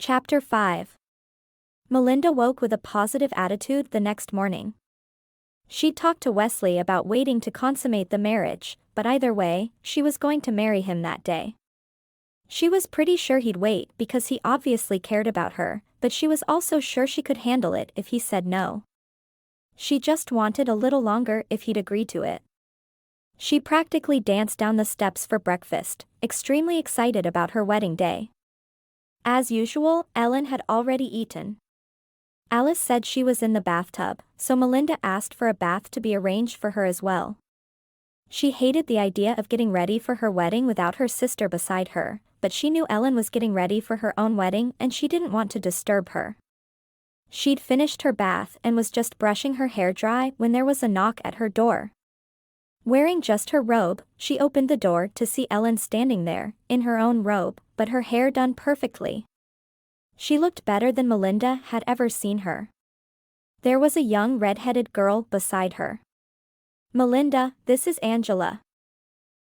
Chapter 5. Malinda woke with a positive attitude the next morning. She'd talked to Wesley about waiting to consummate the marriage, but either way, she was going to marry him that day. She was pretty sure he'd wait because he obviously cared about her, but she was also sure she could handle it if he said no. She just wanted a little longer if he'd agree to it. She practically danced down the steps for breakfast, extremely excited about her wedding day. As usual, Ellen had already eaten. Alice said she was in the bathtub, so Malinda asked for a bath to be arranged for her as well. She hated the idea of getting ready for her wedding without her sister beside her, but she knew Ellen was getting ready for her own wedding and she didn't want to disturb her. She'd finished her bath and was just brushing her hair dry when there was a knock at her door. Wearing just her robe, she opened the door to see Ellen standing there, in her own robe, but her hair done perfectly. She looked better than Malinda had ever seen her. There was a young red-headed girl beside her. "Malinda, this is Angela.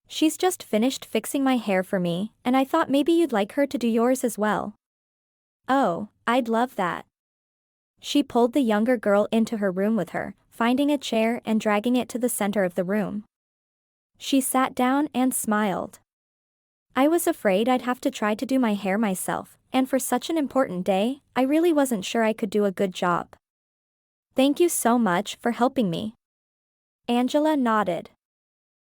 She's just finished fixing my hair for me, and I thought maybe you'd like her to do yours as well." "Oh, I'd love that." She pulled the younger girl into her room with her, finding a chair and dragging it to the center of the room. She sat down and smiled. "I was afraid I'd have to try to do my hair myself, and for such an important day, I really wasn't sure I could do a good job." "Thank you so much for helping me." Angela nodded.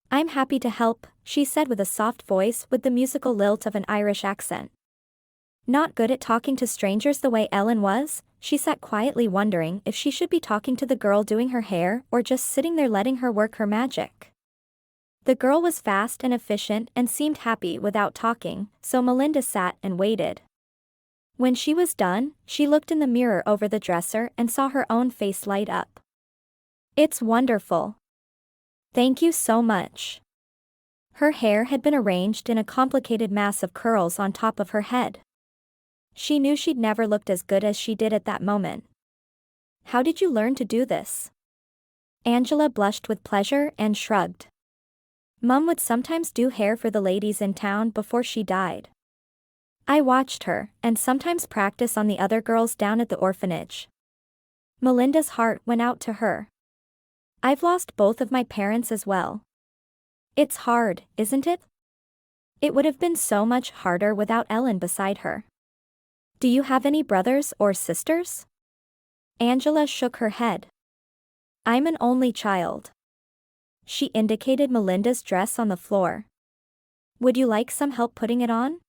"I'm happy to help," she said with a soft voice with the musical lilt of an Irish accent. Not good at talking to strangers the way Ellen was, she sat quietly wondering if she should be talking to the girl doing her hair or just sitting there letting her work her magic. The girl was fast and efficient and seemed happy without talking, so Malinda sat and waited. When she was done, she looked in the mirror over the dresser and saw her own face light up. "It's wonderful. Thank you so much." Her hair had been arranged in a complicated mass of curls on top of her head. She knew she'd never looked as good as she did at that moment. "How did you learn to do this?" Angela blushed with pleasure and shrugged. "Mum would sometimes do hair for the ladies in town before she died. I watched her, and sometimes practice on the other girls down at the orphanage." Malinda's heart went out to her. "I've lost both of my parents as well. It's hard, isn't it? It would have been so much harder without Ellen beside her." "Do you have any brothers or sisters?" Angela shook her head. "I'm an only child." She indicated Malinda's dress on the floor. "Would you like some help putting it on?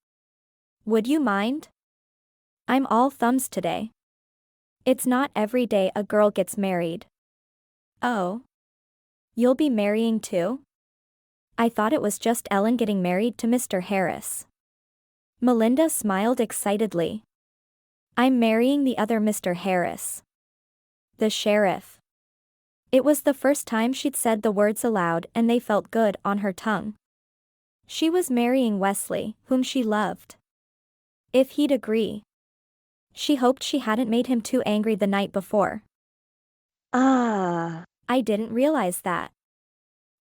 Would you mind? I'm all thumbs today. It's not every day a girl gets married." "Oh. You'll be marrying too?" "I thought it was just Ellen getting married to Mr. Harris." Malinda smiled excitedly. "I'm marrying the other Mr. Harris. The sheriff." It was the first time she'd said the words aloud and they felt good on her tongue. She was marrying Wesley, whom she loved. If he'd agree. She hoped she hadn't made him too angry the night before. I didn't realize that.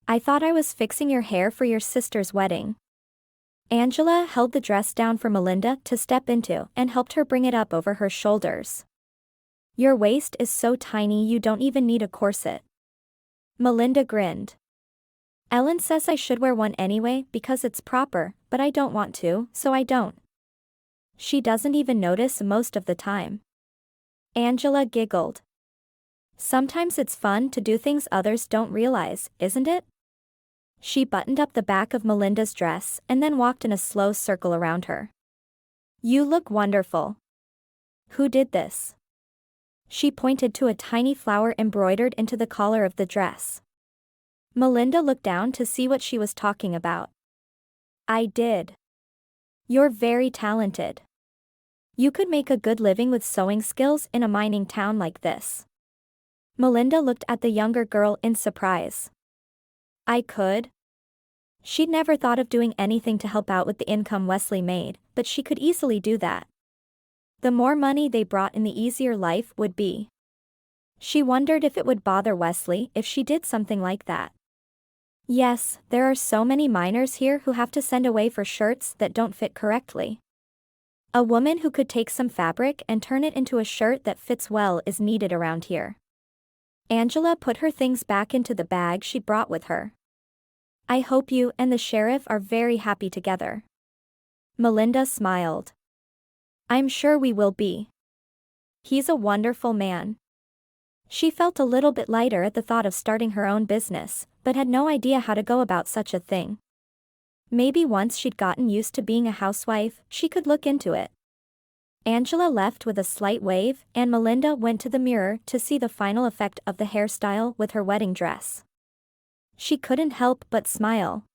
I thought I was fixing your hair for your sister's wedding." Angela held the dress down for Malinda to step into and helped her bring it up over her shoulders. "Your waist is so tiny you don't even need a corset." Malinda grinned. "Ellen says I should wear one anyway because it's proper, but I don't want to, so I don't. She doesn't even notice most of the time." Angela giggled. "Sometimes it's fun to do things others don't realize, isn't it?" She buttoned up the back of Malinda's dress and then walked in a slow circle around her. "You look wonderful. Who did this?" She pointed to a tiny flower embroidered into the collar of the dress. Malinda looked down to see what she was talking about. "I did." "You're very talented. You could make a good living with sewing skills in a mining town like this." Malinda looked at the younger girl in surprise. "I could?" She'd never thought of doing anything to help out with the income Wesley made, but she could easily do that. The more money they brought in, the easier life would be. She wondered if it would bother Wesley if she did something like that. "Yes, there are so many miners here who have to send away for shirts that don't fit correctly." A woman who could take some fabric and turn it into a shirt that fits well is needed around here. Angela put her things back into the bag she brought with her. I hope you and the sheriff are very happy together. Malinda smiled. I'm sure we will be. He's a wonderful man. She felt a little bit lighter at the thought of starting her own business, but had no idea how to go about such a thing. Maybe once she'd gotten used to being a housewife, she could look into it. Angela left with a slight wave, and Malinda went to the mirror to see the final effect of the hairstyle with her wedding dress. She couldn't help but smile.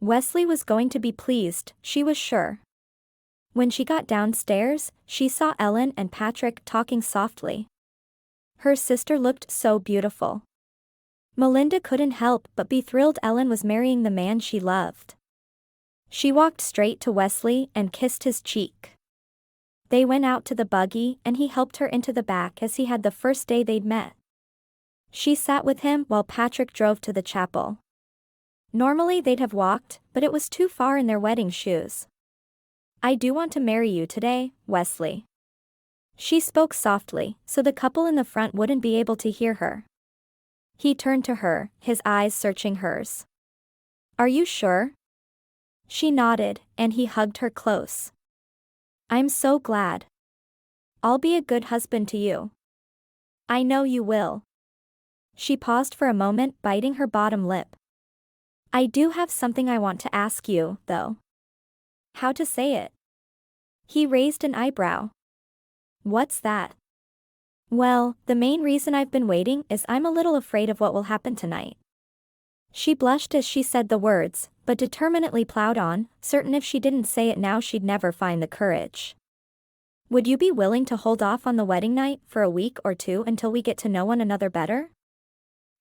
Wesley was going to be pleased, she was sure. When she got downstairs, she saw Ellen and Patrick talking softly. Her sister looked so beautiful. Malinda couldn't help but be thrilled Ellen was marrying the man she loved. She walked straight to Wesley and kissed his cheek. They went out to the buggy and he helped her into the back as he had the first day they'd met. She sat with him while Patrick drove to the chapel. Normally they'd have walked, but it was too far in their wedding shoes. I do want to marry you today, Wesley. She spoke softly, so the couple in the front wouldn't be able to hear her. He turned to her, his eyes searching hers. Are you sure? She nodded, and he hugged her close. I'm so glad. I'll be a good husband to you. I know you will. She paused for a moment, biting her bottom lip. I do have something I want to ask you, though. How to say it? He raised an eyebrow. What's that? Well, the main reason I've been waiting is I'm a little afraid of what will happen tonight. She blushed as she said the words, but determinedly plowed on, certain if she didn't say it now she'd never find the courage. Would you be willing to hold off on the wedding night for a week or two until we get to know one another better?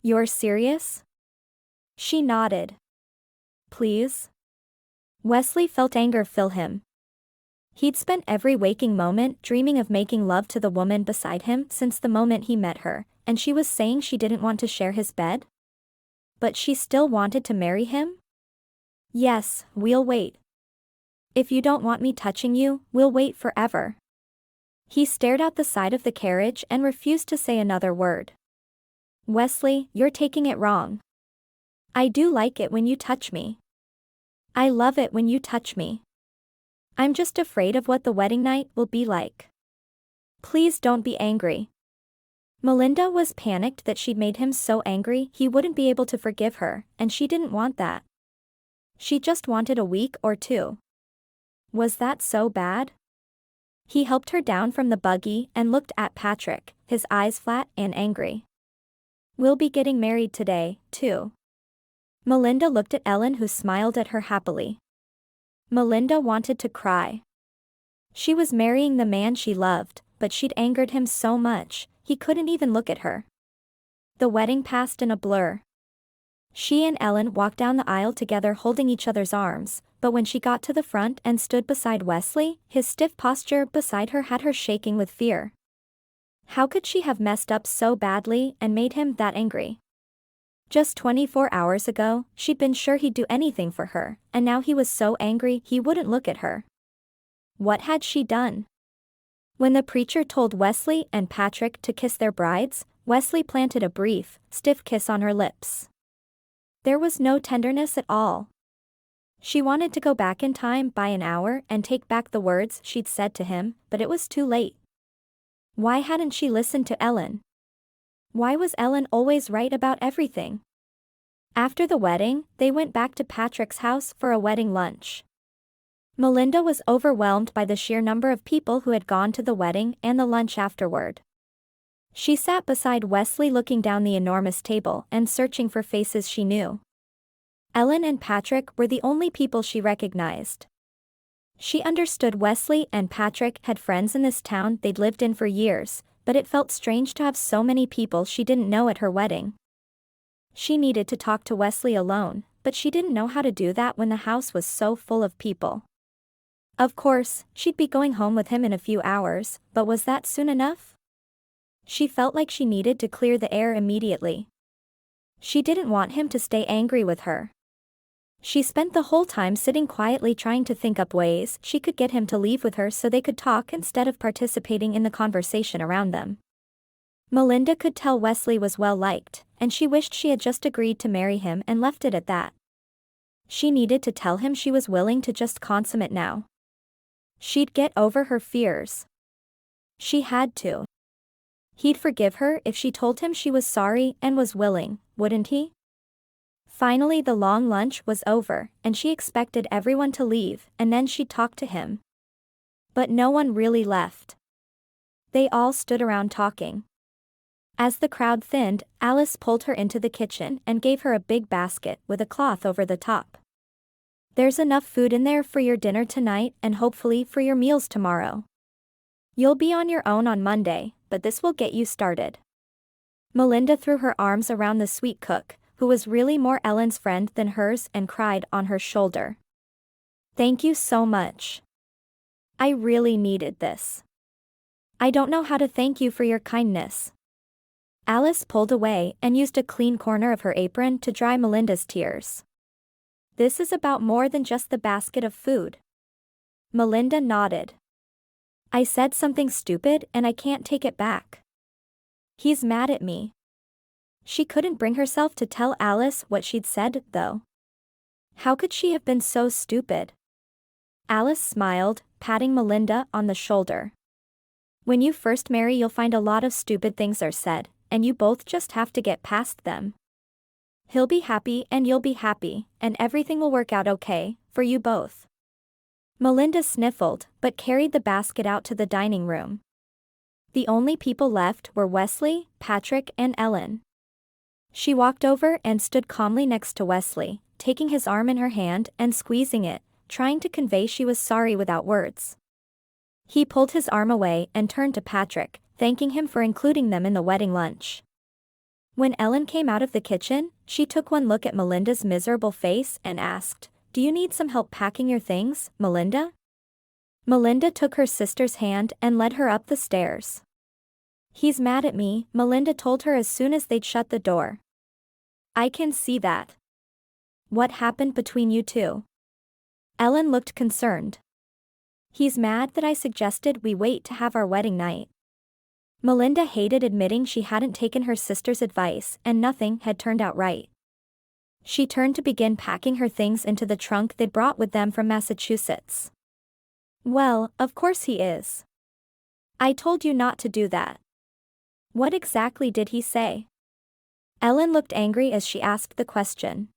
You're serious? She nodded. Please? Wesley felt anger fill him. He'd spent every waking moment dreaming of making love to the woman beside him since the moment he met her, and she was saying she didn't want to share his bed? But she still wanted to marry him? Yes, we'll wait. If you don't want me touching you, we'll wait forever. He stared out the side of the carriage and refused to say another word. Wesley, you're taking it wrong. I do like it when you touch me. I love it when you touch me. I'm just afraid of what the wedding night will be like. Please don't be angry. Malinda was panicked that she'd made him so angry he wouldn't be able to forgive her, and she didn't want that. She just wanted a week or two. Was that so bad? He helped her down from the buggy and looked at Patrick, his eyes flat and angry. We'll be getting married today, too. Malinda looked at Ellen, who smiled at her happily. Malinda wanted to cry. She was marrying the man she loved, but she'd angered him so much, he couldn't even look at her. The wedding passed in a blur. She and Ellen walked down the aisle together holding each other's arms, but when she got to the front and stood beside Wesley, his stiff posture beside her had her shaking with fear. How could she have messed up so badly and made him that angry? Just 24 hours ago, she'd been sure he'd do anything for her, and now he was so angry he wouldn't look at her. What had she done? When the preacher told Wesley and Patrick to kiss their brides, Wesley planted a brief, stiff kiss on her lips. There was no tenderness at all. She wanted to go back in time by an hour and take back the words she'd said to him, but it was too late. Why hadn't she listened to Ellen? Why was Ellen always right about everything? After the wedding, they went back to Patrick's house for a wedding lunch. Malinda was overwhelmed by the sheer number of people who had gone to the wedding and the lunch afterward. She sat beside Wesley looking down the enormous table and searching for faces she knew. Ellen and Patrick were the only people she recognized. She understood Wesley and Patrick had friends in this town they'd lived in for years, but it felt strange to have so many people she didn't know at her wedding. She needed to talk to Wesley alone, but she didn't know how to do that when the house was so full of people. Of course, she'd be going home with him in a few hours, but was that soon enough? She felt like she needed to clear the air immediately. She didn't want him to stay angry with her. She spent the whole time sitting quietly trying to think up ways she could get him to leave with her so they could talk instead of participating in the conversation around them. Malinda could tell Wesley was well liked, and she wished she had just agreed to marry him and left it at that. She needed to tell him she was willing to just consummate now. She'd get over her fears. She had to. He'd forgive her if she told him she was sorry and was willing, wouldn't he? Finally the long lunch was over, and she expected everyone to leave, and then she'd talk to him. But no one really left. They all stood around talking. As the crowd thinned, Alice pulled her into the kitchen and gave her a big basket with a cloth over the top. "There's enough food in there for your dinner tonight and hopefully for your meals tomorrow. You'll be on your own on Monday, but this will get you started." Malinda threw her arms around the sweet cook, who was really more Ellen's friend than hers, and cried on her shoulder. "Thank you so much. I really needed this. I don't know how to thank you for your kindness." Alice pulled away and used a clean corner of her apron to dry Melinda's tears. "This is about more than just the basket of food." Malinda nodded. "I said something stupid and I can't take it back. He's mad at me." She couldn't bring herself to tell Alice what she'd said, though. How could she have been so stupid? Alice smiled, patting Malinda on the shoulder. "When you first marry, you'll find a lot of stupid things are said, and you both just have to get past them. He'll be happy and you'll be happy, and everything will work out okay, for you both." Malinda sniffled, but carried the basket out to the dining room. The only people left were Wesley, Patrick, and Ellen. She walked over and stood calmly next to Wesley, taking his arm in her hand and squeezing it, trying to convey she was sorry without words. He pulled his arm away and turned to Patrick, thanking him for including them in the wedding lunch. When Ellen came out of the kitchen, she took one look at Melinda's miserable face and asked, "Do you need some help packing your things, Malinda?" Malinda took her sister's hand and led her up the stairs. "He's mad at me," Malinda told her as soon as they'd shut the door. "I can see that. What happened between you two?" Ellen looked concerned. "He's mad that I suggested we wait to have our wedding night." Malinda hated admitting she hadn't taken her sister's advice and nothing had turned out right. She turned to begin packing her things into the trunk they'd brought with them from Massachusetts. "Well, of course he is. I told you not to do that." "What exactly did he say?" Ellen looked angry as she asked the question.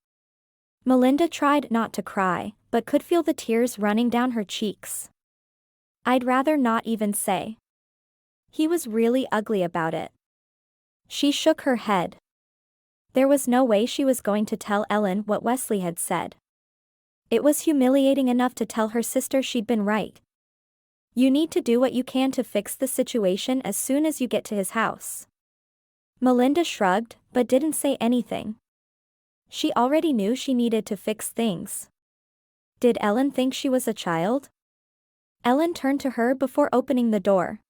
Malinda tried not to cry, but could feel the tears running down her cheeks. "I'd rather not even say. He was really ugly about it." She shook her head. There was no way she was going to tell Ellen what Wesley had said. It was humiliating enough to tell her sister she'd been right. "You need to do what you can to fix the situation as soon as you get to his house." Malinda shrugged, but didn't say anything. She already knew she needed to fix things. Did Ellen think she was a child? Ellen turned to her before opening the door.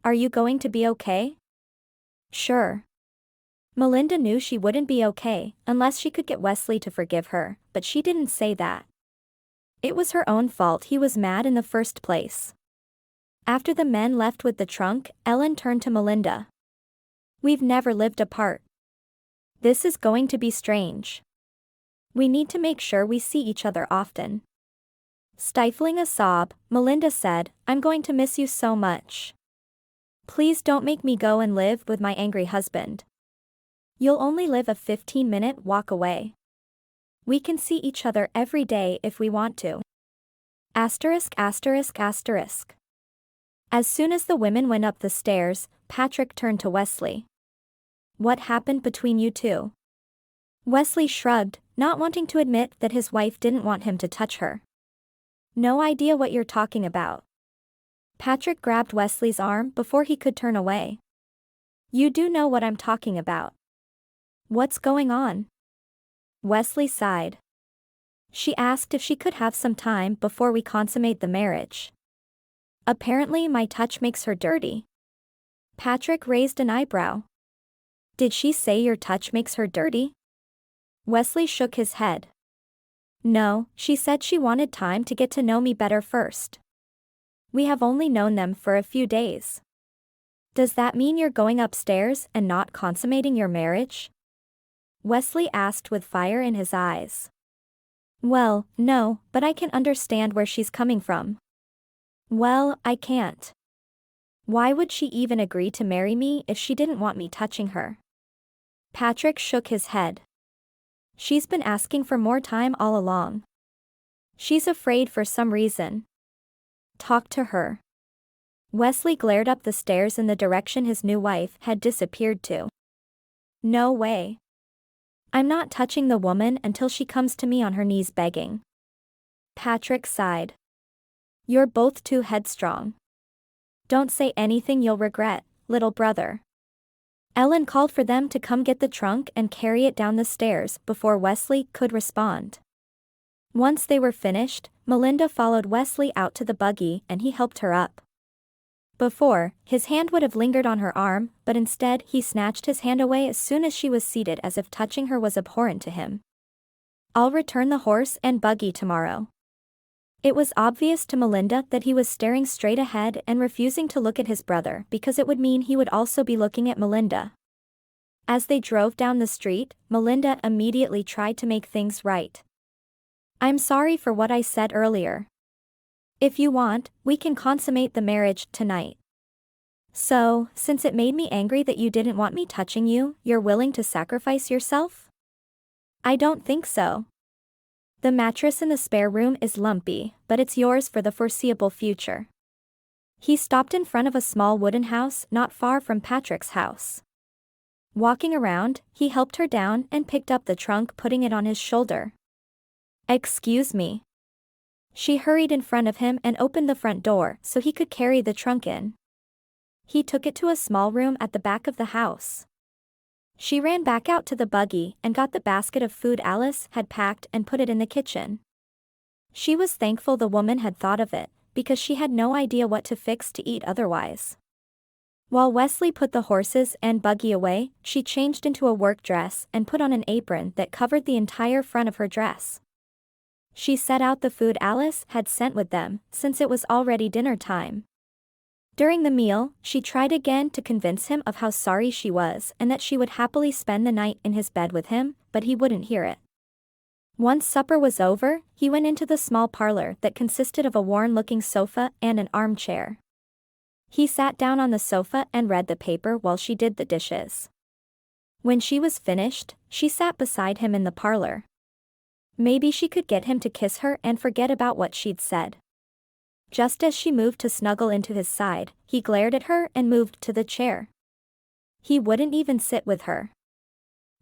"Are you going to be okay?" "Sure." Malinda knew she wouldn't be okay unless she could get Wesley to forgive her, but she didn't say that. It was her own fault he was mad in the first place. After the men left with the trunk, Ellen turned to Malinda. "We've never lived apart. This is going to be strange. We need to make sure we see each other often." Stifling a sob, Malinda said, "I'm going to miss you so much. Please don't make me go and live with my angry husband. You'll only live a 15-minute walk away. We can see each other every day if we want to." Asterisk asterisk asterisk. As soon as the women went up the stairs, Patrick turned to Wesley. "What happened between you two?" Wesley shrugged, not wanting to admit that his wife didn't want him to touch her. "No idea what you're talking about." Patrick grabbed Wesley's arm before he could turn away. "You do know what I'm talking about. What's going on?" Wesley sighed. "She asked if she could have some time before we consummate the marriage. Apparently my touch makes her dirty." Patrick raised an eyebrow. "Did she say your touch makes her dirty?" Wesley shook his head. No, she said she wanted time to get to know me better first. We have only known them for a few days. Does that mean you're going upstairs and not consummating your marriage? Wesley asked with fire in his eyes. Well, no, but I can understand where she's coming from. Well, I can't. Why would she even agree to marry me if she didn't want me touching her? Patrick shook his head. She's been asking for more time all along. She's afraid for some reason. Talk to her. Wesley glared up the stairs in the direction his new wife had disappeared to. No way. I'm not touching the woman until she comes to me on her knees begging. Patrick sighed. You're both too headstrong. Don't say anything you'll regret, little brother. Ellen called for them to come get the trunk and carry it down the stairs before Wesley could respond. Once they were finished, Malinda followed Wesley out to the buggy and he helped her up. Before, his hand would have lingered on her arm, but instead he snatched his hand away as soon as she was seated as if touching her was abhorrent to him. I'll return the horse and buggy tomorrow. It was obvious to Malinda that he was staring straight ahead and refusing to look at his brother because it would mean he would also be looking at Malinda. As they drove down the street, Malinda immediately tried to make things right. I'm sorry for what I said earlier. If you want, we can consummate the marriage tonight. So, since it made me angry that you didn't want me touching you, you're willing to sacrifice yourself? I don't think so. The mattress in the spare room is lumpy, but it's yours for the foreseeable future. He stopped in front of a small wooden house not far from Patrick's house. Walking around, he helped her down and picked up the trunk, putting it on his shoulder. Excuse me. She hurried in front of him and opened the front door so he could carry the trunk in. He took it to a small room at the back of the house. She ran back out to the buggy and got the basket of food Alice had packed and put it in the kitchen. She was thankful the woman had thought of it, because she had no idea what to fix to eat otherwise. While Wesley put the horses and buggy away, she changed into a work dress and put on an apron that covered the entire front of her dress. She set out the food Alice had sent with them, since it was already dinner time. During the meal, she tried again to convince him of how sorry she was and that she would happily spend the night in his bed with him, but he wouldn't hear it. Once supper was over, he went into the small parlor that consisted of a worn-looking sofa and an armchair. He sat down on the sofa and read the paper while she did the dishes. When she was finished, she sat beside him in the parlor. Maybe she could get him to kiss her and forget about what she'd said. Just as she moved to snuggle into his side, he glared at her and moved to the chair. He wouldn't even sit with her.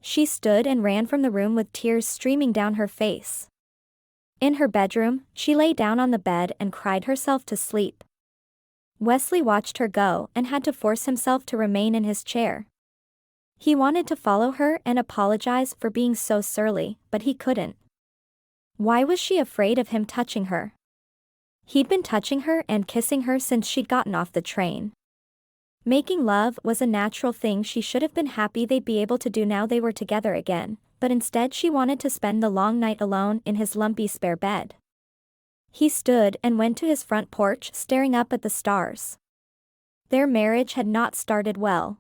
She stood and ran from the room with tears streaming down her face. In her bedroom, she lay down on the bed and cried herself to sleep. Wesley watched her go and had to force himself to remain in his chair. He wanted to follow her and apologize for being so surly, but he couldn't. Why was she afraid of him touching her? He'd been touching her and kissing her since she'd gotten off the train. Making love was a natural thing she should have been happy they'd be able to do now they were together again, but instead she wanted to spend the long night alone in his lumpy spare bed. He stood and went to his front porch, staring up at the stars. Their marriage had not started well.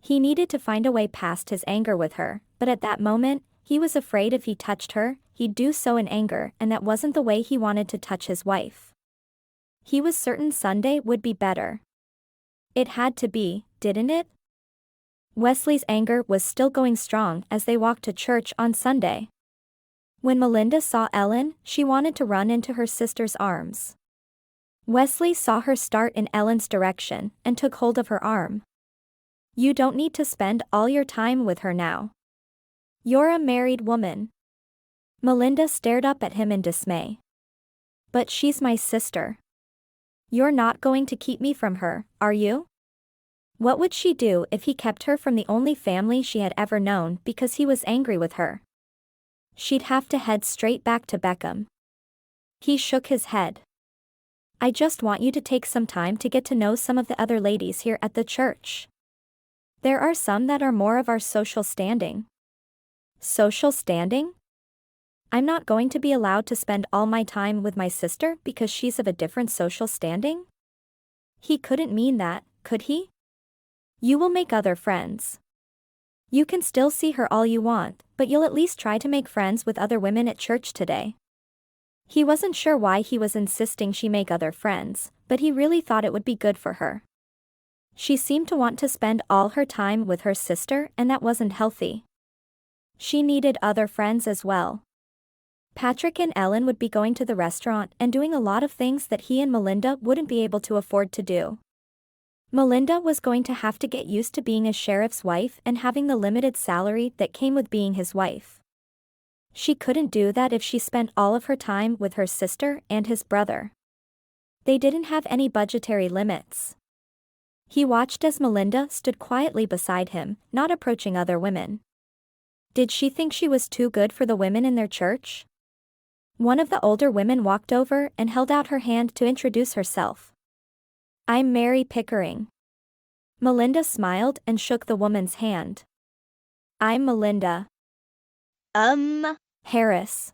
He needed to find a way past his anger with her, but at that moment, he was afraid if he touched her, he'd do so in anger, and that wasn't the way he wanted to touch his wife. He was certain Sunday would be better. It had to be, didn't it? Wesley's anger was still going strong as they walked to church on Sunday. When Malinda saw Ellen, she wanted to run into her sister's arms. Wesley saw her start in Ellen's direction and took hold of her arm. You don't need to spend all your time with her now. You're a married woman. Malinda stared up at him in dismay. But she's my sister. You're not going to keep me from her, are you? What would she do if he kept her from the only family she had ever known because he was angry with her? She'd have to head straight back to Beckham. He shook his head. I just want you to take some time to get to know some of the other ladies here at the church. There are some that are more of our social standing. Social standing? I'm not going to be allowed to spend all my time with my sister because she's of a different social standing? He couldn't mean that, could he? You will make other friends. You can still see her all you want, but you'll at least try to make friends with other women at church today. He wasn't sure why he was insisting she make other friends, but he really thought it would be good for her. She seemed to want to spend all her time with her sister, and that wasn't healthy. She needed other friends as well. Patrick and Ellen would be going to the restaurant and doing a lot of things that he and Malinda wouldn't be able to afford to do. Malinda was going to have to get used to being a sheriff's wife and having the limited salary that came with being his wife. She couldn't do that if she spent all of her time with her sister and his brother. They didn't have any budgetary limits. He watched as Malinda stood quietly beside him, not approaching other women. Did she think she was too good for the women in their church? One of the older women walked over and held out her hand to introduce herself. I'm Mary Pickering. Malinda smiled and shook the woman's hand. I'm Malinda. Harris.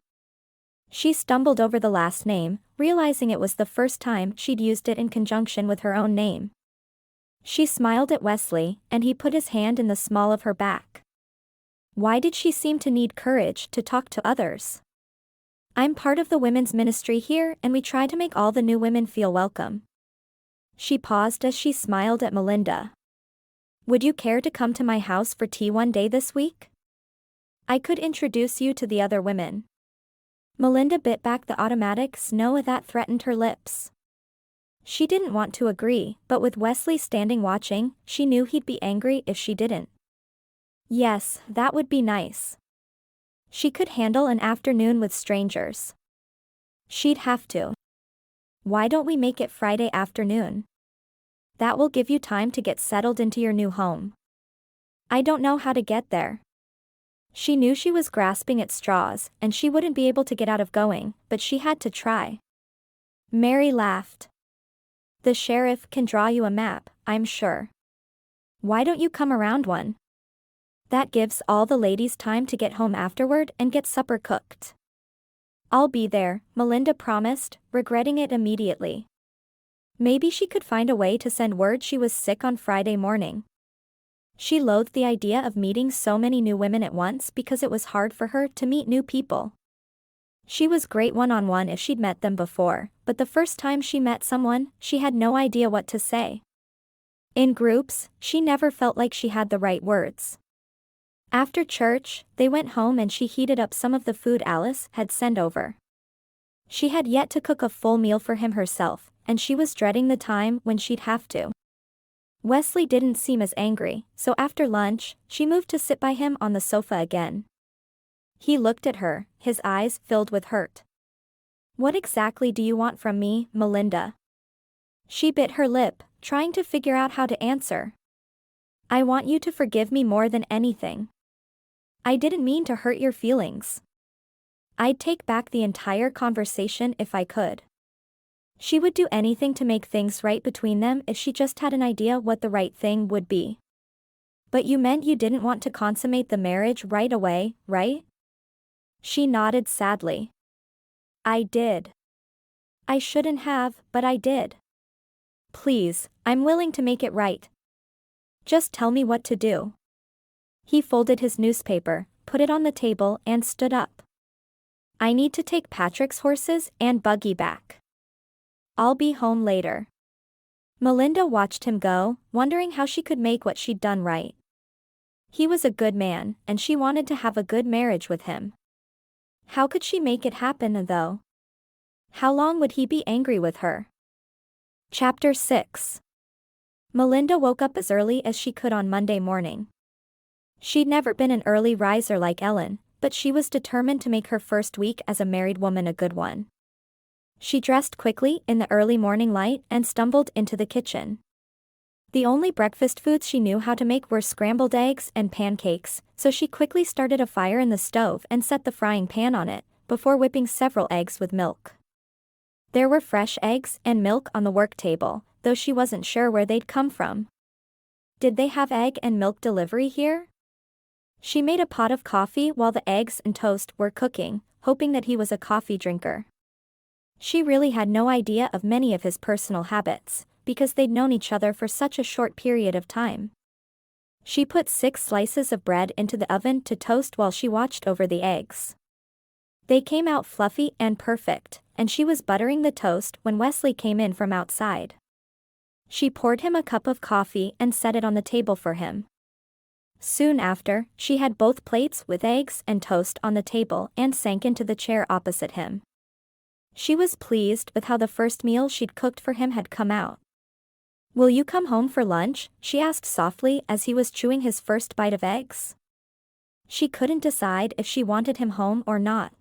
She stumbled over the last name, realizing it was the first time she'd used it in conjunction with her own name. She smiled at Wesley, and he put his hand in the small of her back. Why did she seem to need courage to talk to others? I'm part of the women's ministry here, and we try to make all the new women feel welcome. She paused as she smiled at Malinda. Would you care to come to my house for tea one day this week? I could introduce you to the other women. Malinda bit back the automatic snow that threatened her lips. She didn't want to agree, but with Wesley standing watching, she knew he'd be angry if she didn't. Yes, that would be nice. She could handle an afternoon with strangers. She'd have to. Why don't we make it Friday afternoon? That will give you time to get settled into your new home. I don't know how to get there. She knew she was grasping at straws, and she wouldn't be able to get out of going, but she had to try. Mary laughed. The sheriff can draw you a map, I'm sure. Why don't you come around one? That gives all the ladies time to get home afterward and get supper cooked. I'll be there, Malinda promised, regretting it immediately. Maybe she could find a way to send word she was sick on Friday morning. She loathed the idea of meeting so many new women at once because it was hard for her to meet new people. She was great one-on-one if she'd met them before, but the first time she met someone, she had no idea what to say. In groups, she never felt like she had the right words. After church, they went home and she heated up some of the food Alice had sent over. She had yet to cook a full meal for him herself, and she was dreading the time when she'd have to. Wesley didn't seem as angry, so after lunch, she moved to sit by him on the sofa again. He looked at her, his eyes filled with hurt. What exactly do you want from me, Malinda? She bit her lip, trying to figure out how to answer. I want you to forgive me more than anything. I didn't mean to hurt your feelings. I'd take back the entire conversation if I could. She would do anything to make things right between them if she just had an idea what the right thing would be. But you meant you didn't want to consummate the marriage right away, right? She nodded sadly. I did. I shouldn't have, but I did. Please, I'm willing to make it right. Just tell me what to do. He folded his newspaper, put it on the table, and stood up. I need to take Patrick's horses and buggy back. I'll be home later. Malinda watched him go, wondering how she could make what she'd done right. He was a good man, and she wanted to have a good marriage with him. How could she make it happen, though? How long would he be angry with her? Chapter 6. Malinda woke up as early as she could on Monday morning. She'd never been an early riser like Ellen, but she was determined to make her first week as a married woman a good one. She dressed quickly in the early morning light and stumbled into the kitchen. The only breakfast foods she knew how to make were scrambled eggs and pancakes, so she quickly started a fire in the stove and set the frying pan on it, before whipping several eggs with milk. There were fresh eggs and milk on the work table, though she wasn't sure where they'd come from. Did they have egg and milk delivery here? She made a pot of coffee while the eggs and toast were cooking, hoping that he was a coffee drinker. She really had no idea of many of his personal habits, because they'd known each other for such a short period of time. She put 6 slices of bread into the oven to toast while she watched over the eggs. They came out fluffy and perfect, and she was buttering the toast when Wesley came in from outside. She poured him a cup of coffee and set it on the table for him. Soon after, she had both plates with eggs and toast on the table and sank into the chair opposite him. She was pleased with how the first meal she'd cooked for him had come out. "Will you come home for lunch?" she asked softly as he was chewing his first bite of eggs. She couldn't decide if she wanted him home or not.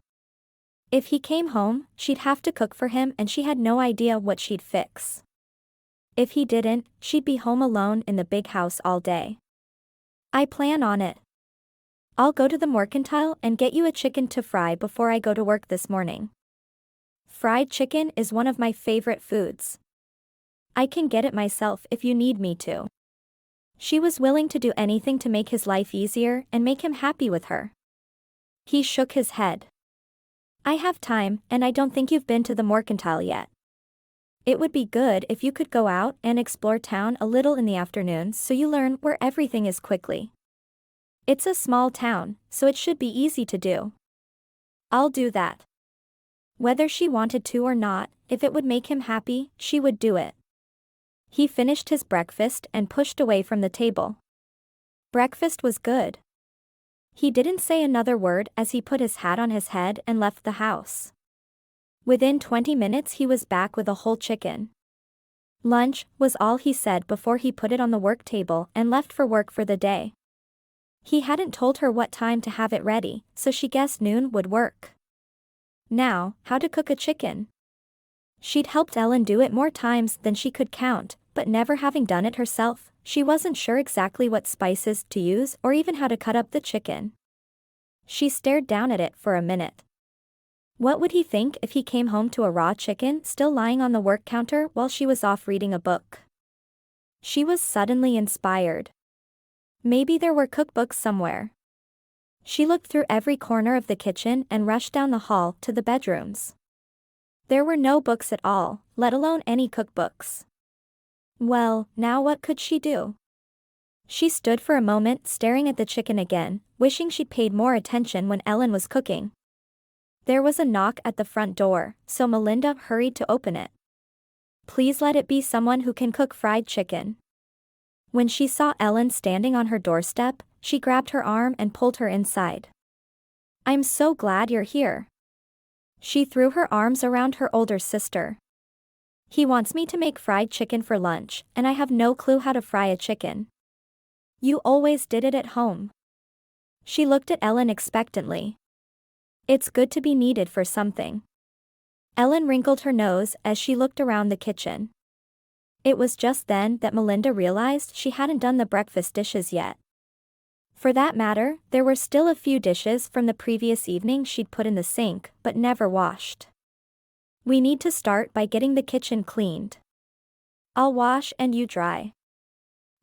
If he came home, she'd have to cook for him and she had no idea what she'd fix. If he didn't, she'd be home alone in the big house all day. "I plan on it. I'll go to the mercantile and get you a chicken to fry before I go to work this morning. Fried chicken is one of my favorite foods. I can get it myself if you need me to." She was willing to do anything to make his life easier and make him happy with her. He shook his head. "I have time, and I don't think you've been to the mercantile yet. It would be good if you could go out and explore town a little in the afternoons so you learn where everything is quickly. It's a small town, so it should be easy to do." "I'll do that." Whether she wanted to or not, if it would make him happy, she would do it. He finished his breakfast and pushed away from the table. Breakfast was good. He didn't say another word as he put his hat on his head and left the house. Within 20 minutes he was back with a whole chicken. "Lunch," was all he said before he put it on the work table and left for work for the day. He hadn't told her what time to have it ready, so she guessed noon would work. Now, how to cook a chicken? She'd helped Ellen do it more times than she could count, but never having done it herself, she wasn't sure exactly what spices to use or even how to cut up the chicken. She stared down at it for a minute. What would he think if he came home to a raw chicken still lying on the work counter while she was off reading a book? She was suddenly inspired. Maybe there were cookbooks somewhere. She looked through every corner of the kitchen and rushed down the hall to the bedrooms. There were no books at all, let alone any cookbooks. Well, now what could she do? She stood for a moment staring at the chicken again, wishing she'd paid more attention when Ellen was cooking. There was a knock at the front door, so Malinda hurried to open it. "Please let it be someone who can cook fried chicken." When she saw Ellen standing on her doorstep, she grabbed her arm and pulled her inside. "I'm so glad you're here." She threw her arms around her older sister. "He wants me to make fried chicken for lunch, and I have no clue how to fry a chicken. You always did it at home." She looked at Ellen expectantly. "It's good to be needed for something." Ellen wrinkled her nose as she looked around the kitchen. It was just then that Malinda realized she hadn't done the breakfast dishes yet. For that matter, there were still a few dishes from the previous evening she'd put in the sink but never washed. "We need to start by getting the kitchen cleaned. I'll wash and you dry."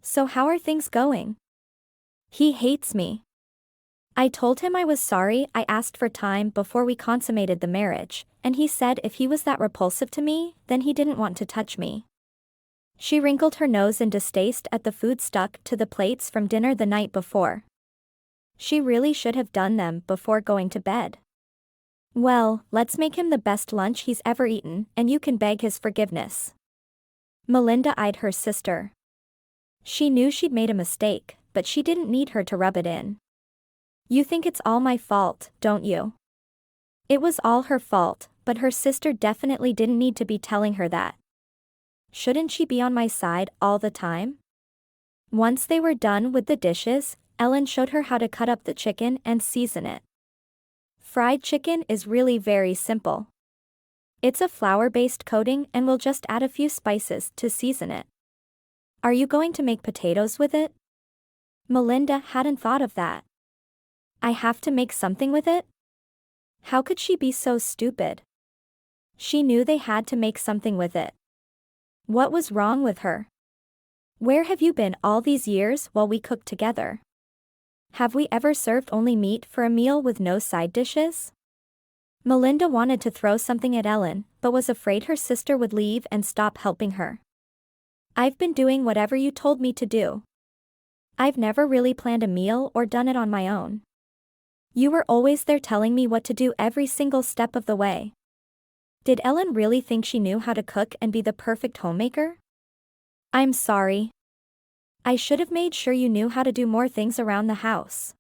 "So how are things going?" "He hates me. I told him I was sorry I asked for time before we consummated the marriage, and he said if he was that repulsive to me, then he didn't want to touch me." She wrinkled her nose in distaste at the food stuck to the plates from dinner the night before. She really should have done them before going to bed. "Well, let's make him the best lunch he's ever eaten, and you can beg his forgiveness." Malinda eyed her sister. She knew she'd made a mistake, but she didn't need her to rub it in. "You think it's all my fault, don't you?" It was all her fault, but her sister definitely didn't need to be telling her that. Shouldn't she be on my side all the time? Once they were done with the dishes, Ellen showed her how to cut up the chicken and season it. Fried chicken is really very simple. It's a flour-based coating and we'll just add a few spices to season it. "Are you going to make potatoes with it?" Malinda hadn't thought of that. "I have to make something with it?" How could she be so stupid? She knew they had to make something with it. What was wrong with her? "Where have you been all these years while we cooked together? Have we ever served only meat for a meal with no side dishes?" Malinda wanted to throw something at Ellen, but was afraid her sister would leave and stop helping her. I've been doing whatever you told me to do. I've never really planned a meal or done it on my own. You were always there telling me what to do every single step of the way. Did Ellen really think she knew how to cook and be the perfect homemaker? I'm sorry. I should have made sure you knew how to do more things around the house.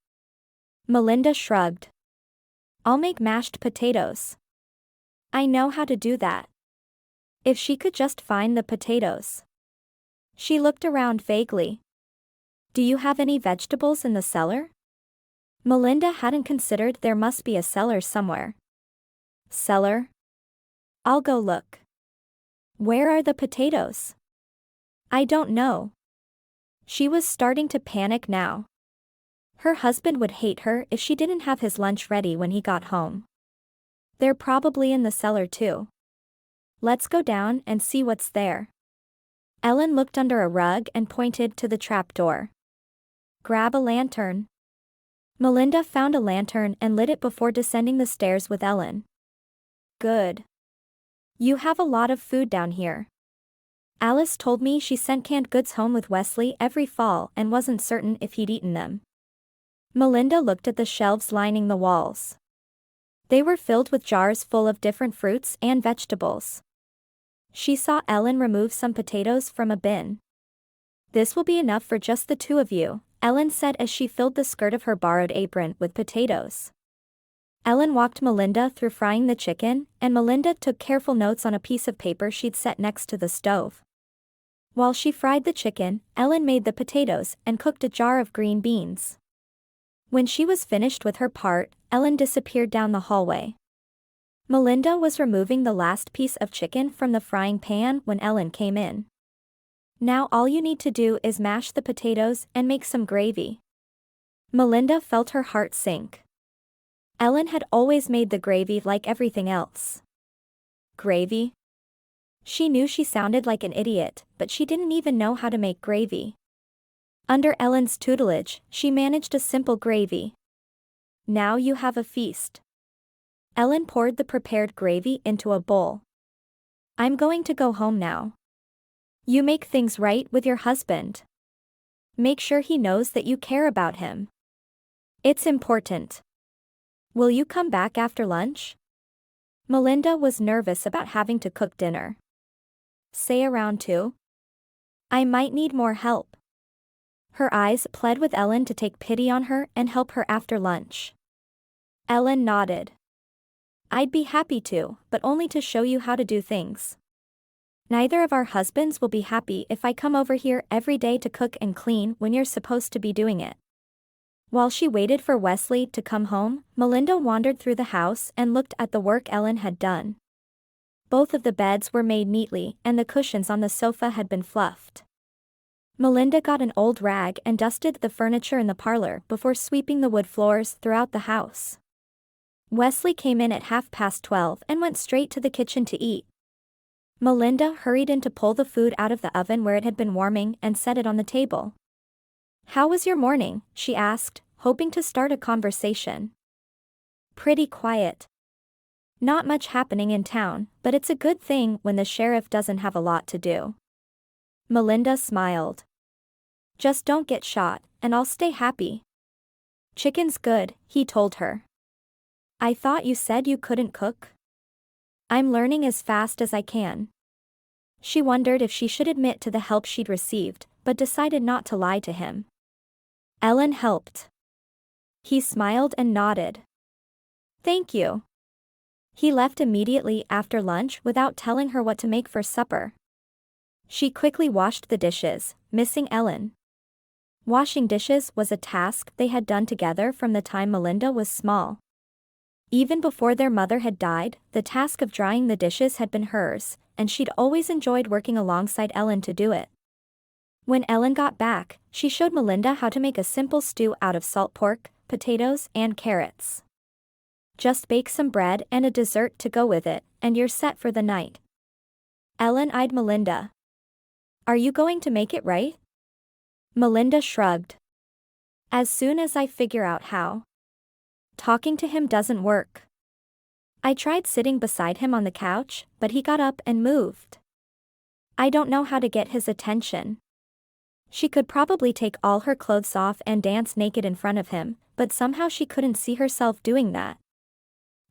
Malinda shrugged. I'll make mashed potatoes. I know how to do that. If she could just find the potatoes. She looked around vaguely. Do you have any vegetables in the cellar? Malinda hadn't considered there must be a cellar somewhere. Cellar? I'll go look. Where are the potatoes? I don't know. She was starting to panic now. Her husband would hate her if she didn't have his lunch ready when he got home. They're probably in the cellar too. Let's go down and see what's there. Ellen looked under a rug and pointed to the trapdoor. Grab a lantern. Malinda found a lantern and lit it before descending the stairs with Ellen. Good. You have a lot of food down here. Alice told me she sent canned goods home with Wesley every fall and wasn't certain if he'd eaten them. Malinda looked at the shelves lining the walls. They were filled with jars full of different fruits and vegetables. She saw Ellen remove some potatoes from a bin. This will be enough for just the two of you, Ellen said as she filled the skirt of her borrowed apron with potatoes. Ellen walked Malinda through frying the chicken, and Malinda took careful notes on a piece of paper she'd set next to the stove. While she fried the chicken, Ellen made the potatoes and cooked a jar of green beans. When she was finished with her part, Ellen disappeared down the hallway. Malinda was removing the last piece of chicken from the frying pan when Ellen came in. Now all you need to do is mash the potatoes and make some gravy. Malinda felt her heart sink. Ellen had always made the gravy like everything else. Gravy? She knew she sounded like an idiot, but she didn't even know how to make gravy. Under Ellen's tutelage, she managed a simple gravy. Now you have a feast. Ellen poured the prepared gravy into a bowl. I'm going to go home now. You make things right with your husband. Make sure he knows that you care about him. It's important. Will you come back after lunch? Malinda was nervous about having to cook dinner. Say around 2. I might need more help. Her eyes pled with Ellen to take pity on her and help her after lunch. Ellen nodded. I'd be happy to, but only to show you how to do things. Neither of our husbands will be happy if I come over here every day to cook and clean when you're supposed to be doing it. While she waited for Wesley to come home, Malinda wandered through the house and looked at the work Ellen had done. Both of the beds were made neatly and the cushions on the sofa had been fluffed. Malinda got an old rag and dusted the furniture in the parlor before sweeping the wood floors throughout the house. Wesley came in at 12:30 and went straight to the kitchen to eat. Malinda hurried in to pull the food out of the oven where it had been warming and set it on the table. How was your morning? She asked, hoping to start a conversation. Pretty quiet. Not much happening in town, but it's a good thing when the sheriff doesn't have a lot to do. Malinda smiled. Just don't get shot, and I'll stay happy. Chicken's good, he told her. I thought you said you couldn't cook? I'm learning as fast as I can. She wondered if she should admit to the help she'd received, but decided not to lie to him. Ellen helped. He smiled and nodded. Thank you. He left immediately after lunch without telling her what to make for supper. She quickly washed the dishes, missing Ellen. Washing dishes was a task they had done together from the time Malinda was small. Even before their mother had died, the task of drying the dishes had been hers, and she'd always enjoyed working alongside Ellen to do it. When Ellen got back, she showed Malinda how to make a simple stew out of salt pork, potatoes, and carrots. Just bake some bread and a dessert to go with it, and you're set for the night. Ellen eyed Malinda. Are you going to make it right? Malinda shrugged. As soon as I figure out how. Talking to him doesn't work. I tried sitting beside him on the couch, but he got up and moved. I don't know how to get his attention. She could probably take all her clothes off and dance naked in front of him, but somehow she couldn't see herself doing that.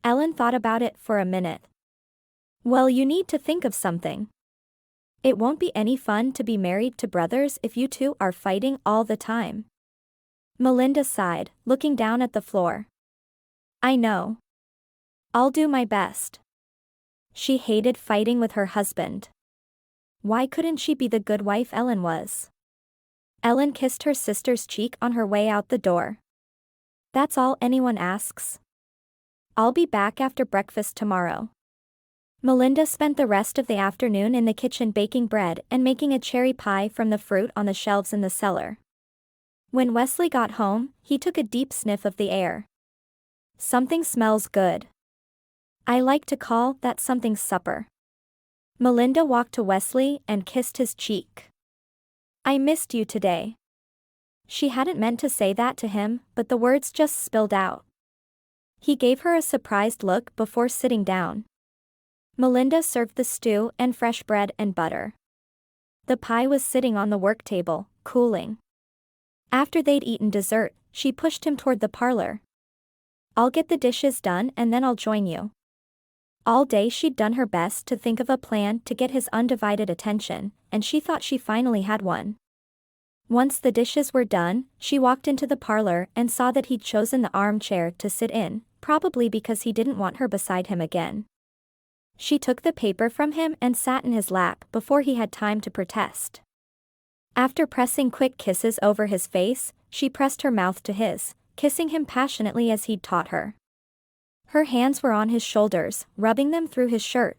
Ellen thought about it for a minute. Well, you need to think of something. It won't be any fun to be married to brothers if you two are fighting all the time. Malinda sighed, looking down at the floor. I know. I'll do my best. She hated fighting with her husband. Why couldn't she be the good wife Ellen was? Ellen kissed her sister's cheek on her way out the door. That's all anyone asks. I'll be back after breakfast tomorrow. Malinda spent the rest of the afternoon in the kitchen baking bread and making a cherry pie from the fruit on the shelves in the cellar. When Wesley got home, he took a deep sniff of the air. Something smells good. I like to call that something supper. Malinda walked to Wesley and kissed his cheek. I missed you today. She hadn't meant to say that to him, but the words just spilled out. He gave her a surprised look before sitting down. Malinda served the stew and fresh bread and butter. The pie was sitting on the work table, cooling. After they'd eaten dessert, she pushed him toward the parlor. I'll get the dishes done and then I'll join you. All day she'd done her best to think of a plan to get his undivided attention, and she thought she finally had one. Once the dishes were done, she walked into the parlor and saw that he'd chosen the armchair to sit in, probably because he didn't want her beside him again. She took the paper from him and sat in his lap before he had time to protest. After pressing quick kisses over his face, she pressed her mouth to his, kissing him passionately as he'd taught her. Her hands were on his shoulders, rubbing them through his shirt.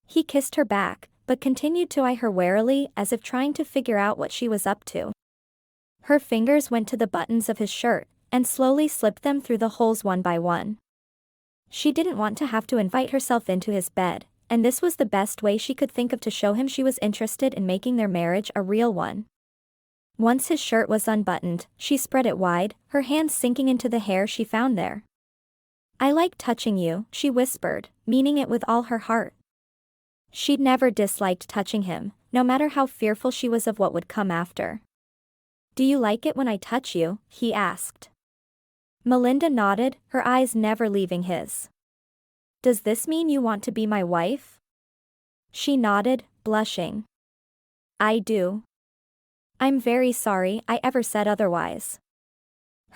He kissed her back, but continued to eye her warily as if trying to figure out what she was up to. Her fingers went to the buttons of his shirt, and slowly slipped them through the holes one by one. She didn't want to have to invite herself into his bed, and this was the best way she could think of to show him she was interested in making their marriage a real one. Once his shirt was unbuttoned, she spread it wide, her hands sinking into the hair she found there. I like touching you, she whispered, meaning it with all her heart. She'd never disliked touching him, no matter how fearful she was of what would come after. Do you like it when I touch you? He asked. Malinda nodded, her eyes never leaving his. Does this mean you want to be my wife? She nodded, blushing. I do. I'm very sorry I ever said otherwise.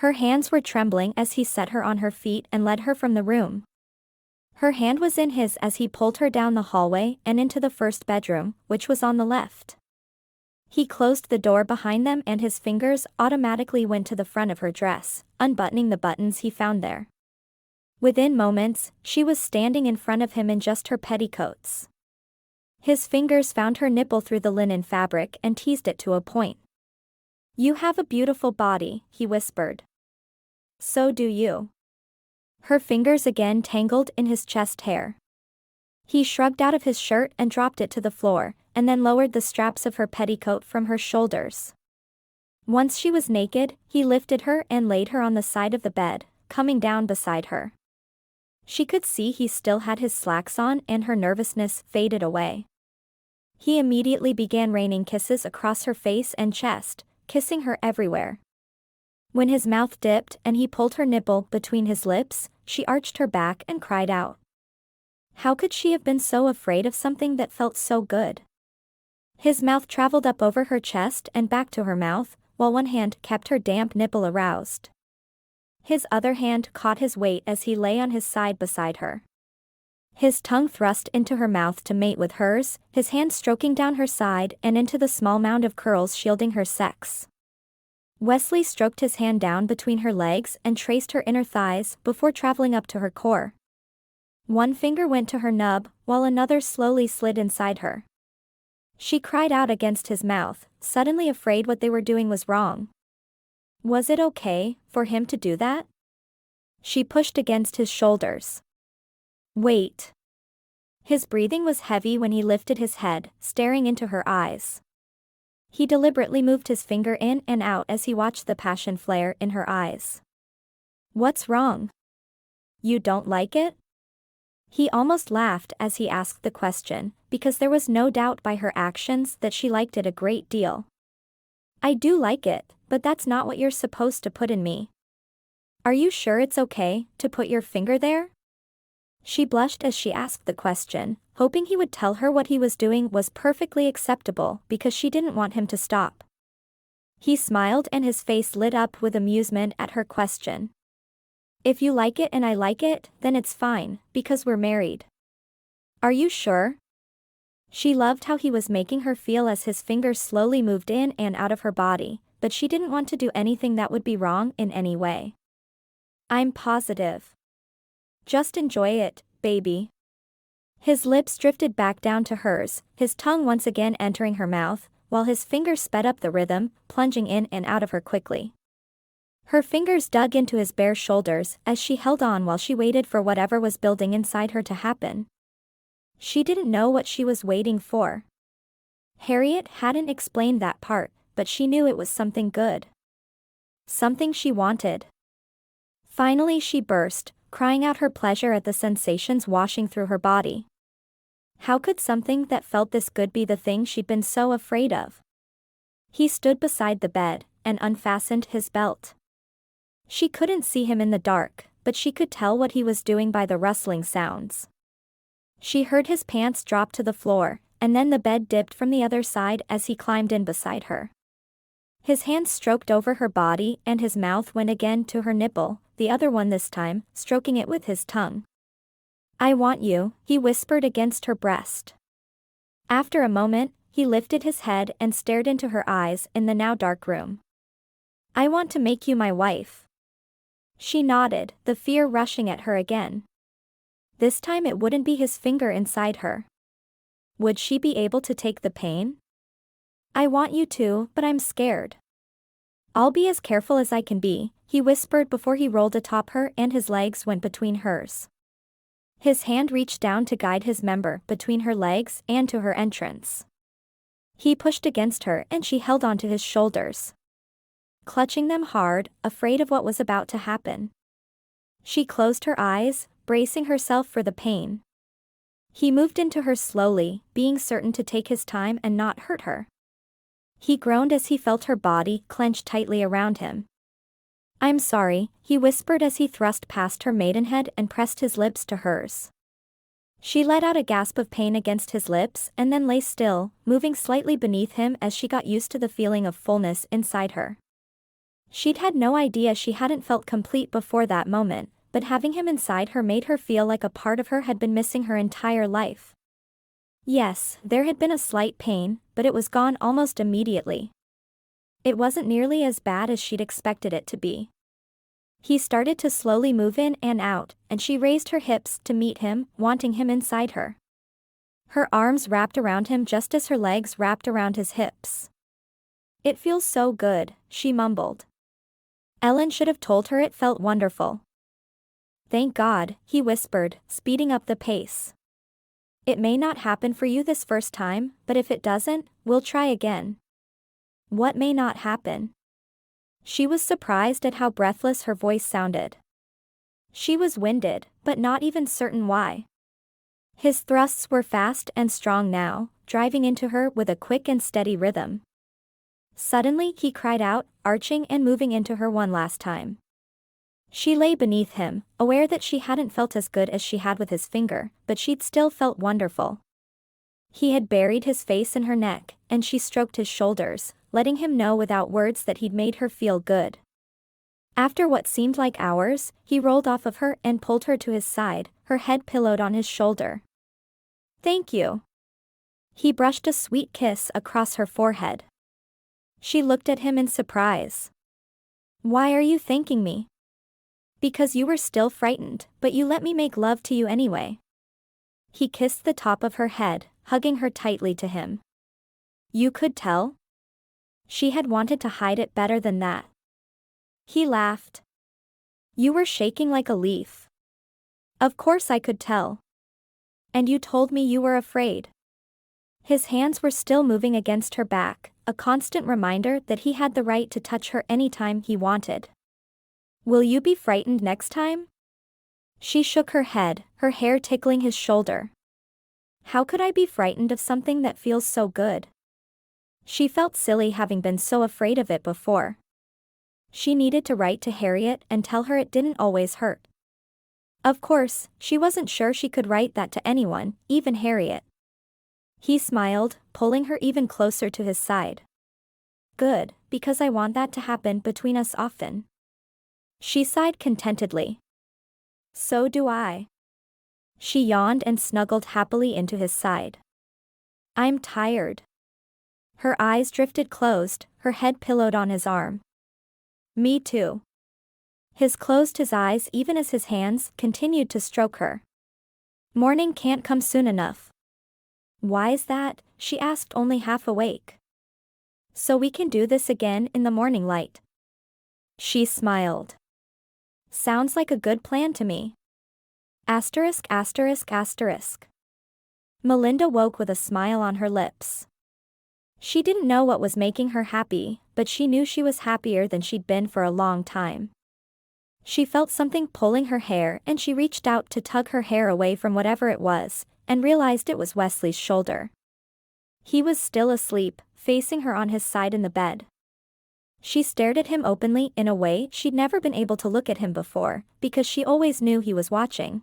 Her hands were trembling as he set her on her feet and led her from the room. Her hand was in his as he pulled her down the hallway and into the first bedroom, which was on the left. He closed the door behind them and his fingers automatically went to the front of her dress, unbuttoning the buttons he found there. Within moments, she was standing in front of him in just her petticoats. His fingers found her nipple through the linen fabric and teased it to a point. You have a beautiful body, he whispered. So do you. Her fingers again tangled in his chest hair. He shrugged out of his shirt and dropped it to the floor, and then lowered the straps of her petticoat from her shoulders. Once she was naked, he lifted her and laid her on the side of the bed, coming down beside her. She could see he still had his slacks on and her nervousness faded away. He immediately began raining kisses across her face and chest, kissing her everywhere. When his mouth dipped and he pulled her nipple between his lips, she arched her back and cried out. How could she have been so afraid of something that felt so good? His mouth traveled up over her chest and back to her mouth, while one hand kept her damp nipple aroused. His other hand caught his weight as he lay on his side beside her. His tongue thrust into her mouth to mate with hers, his hand stroking down her side and into the small mound of curls shielding her sex. Wesley stroked his hand down between her legs and traced her inner thighs before traveling up to her core. One finger went to her nub, while another slowly slid inside her. She cried out against his mouth, suddenly afraid what they were doing was wrong. Was it okay for him to do that? She pushed against his shoulders. Wait. His breathing was heavy when he lifted his head, staring into her eyes. He deliberately moved his finger in and out as he watched the passion flare in her eyes. What's wrong? You don't like it? He almost laughed as he asked the question, because there was no doubt by her actions that she liked it a great deal. I do like it, but that's not what you're supposed to put in me. Are you sure it's okay to put your finger there? She blushed as she asked the question, hoping he would tell her what he was doing was perfectly acceptable because she didn't want him to stop. He smiled and his face lit up with amusement at her question. If you like it and I like it, then it's fine, because we're married. Are you sure? She loved how he was making her feel as his fingers slowly moved in and out of her body, but she didn't want to do anything that would be wrong in any way. I'm positive. Just enjoy it, baby. His lips drifted back down to hers, his tongue once again entering her mouth, while his fingers sped up the rhythm, plunging in and out of her quickly. Her fingers dug into his bare shoulders as she held on while she waited for whatever was building inside her to happen. She didn't know what she was waiting for. Harriett hadn't explained that part, but she knew it was something good. Something she wanted. Finally she burst, crying out her pleasure at the sensations washing through her body. How could something that felt this good be the thing she'd been so afraid of? He stood beside the bed and unfastened his belt. She couldn't see him in the dark, but she could tell what he was doing by the rustling sounds. She heard his pants drop to the floor, and then the bed dipped from the other side as he climbed in beside her. His hands stroked over her body and his mouth went again to her nipple, the other one this time, stroking it with his tongue. I want you, he whispered against her breast. After a moment, he lifted his head and stared into her eyes in the now dark room. I want to make you my wife. She nodded, the fear rushing at her again. This time it wouldn't be his finger inside her. Would she be able to take the pain? I want you to, but I'm scared. I'll be as careful as I can be, he whispered before he rolled atop her and his legs went between hers. His hand reached down to guide his member between her legs and to her entrance. He pushed against her and she held onto his shoulders, clutching them hard, afraid of what was about to happen. She closed her eyes, bracing herself for the pain. He moved into her slowly, being certain to take his time and not hurt her. He groaned as he felt her body clench tightly around him. I'm sorry, he whispered as he thrust past her maidenhead and pressed his lips to hers. She let out a gasp of pain against his lips and then lay still, moving slightly beneath him as she got used to the feeling of fullness inside her. She'd had no idea she hadn't felt complete before that moment, but having him inside her made her feel like a part of her had been missing her entire life. Yes, there had been a slight pain, but it was gone almost immediately. It wasn't nearly as bad as she'd expected it to be. He started to slowly move in and out, and she raised her hips to meet him, wanting him inside her. Her arms wrapped around him just as her legs wrapped around his hips. It feels so good, she mumbled. Ellen should have told her it felt wonderful. Thank God, he whispered, speeding up the pace. It may not happen for you this first time, but if it doesn't, we'll try again. What may not happen? She was surprised at how breathless her voice sounded. She was winded, but not even certain why. His thrusts were fast and strong now, driving into her with a quick and steady rhythm. Suddenly he cried out, arching and moving into her one last time. She lay beneath him, aware that she hadn't felt as good as she had with his finger, but she'd still felt wonderful. He had buried his face in her neck, and she stroked his shoulders, letting him know without words that he'd made her feel good. After what seemed like hours, he rolled off of her and pulled her to his side, her head pillowed on his shoulder. Thank you. He brushed a sweet kiss across her forehead. She looked at him in surprise. Why are you thanking me? Because you were still frightened, but you let me make love to you anyway. He kissed the top of her head, hugging her tightly to him. You could tell? She had wanted to hide it better than that. He laughed. You were shaking like a leaf. Of course I could tell. And you told me you were afraid. His hands were still moving against her back, a constant reminder that he had the right to touch her anytime he wanted. Will you be frightened next time? She shook her head, her hair tickling his shoulder. How could I be frightened of something that feels so good? She felt silly having been so afraid of it before. She needed to write to Harriett and tell her it didn't always hurt. Of course, she wasn't sure she could write that to anyone, even Harriett. He smiled, pulling her even closer to his side. Good, because I want that to happen between us often. She sighed contentedly. So do I. She yawned and snuggled happily into his side. I'm tired. Her eyes drifted closed, her head pillowed on his arm. Me too. His closed his eyes even as his hands continued to stroke her. Morning can't come soon enough. Why is that? She asked, only half awake. So we can do this again in the morning light. She smiled. Sounds like a good plan to me. Asterisk asterisk asterisk. Malinda woke with a smile on her lips. She didn't know what was making her happy, but she knew she was happier than she'd been for a long time. She felt something pulling her hair and she reached out to tug her hair away from whatever it was, and realized it was Wesley's shoulder. He was still asleep, facing her on his side in the bed. She stared at him openly in a way she'd never been able to look at him before, because she always knew he was watching.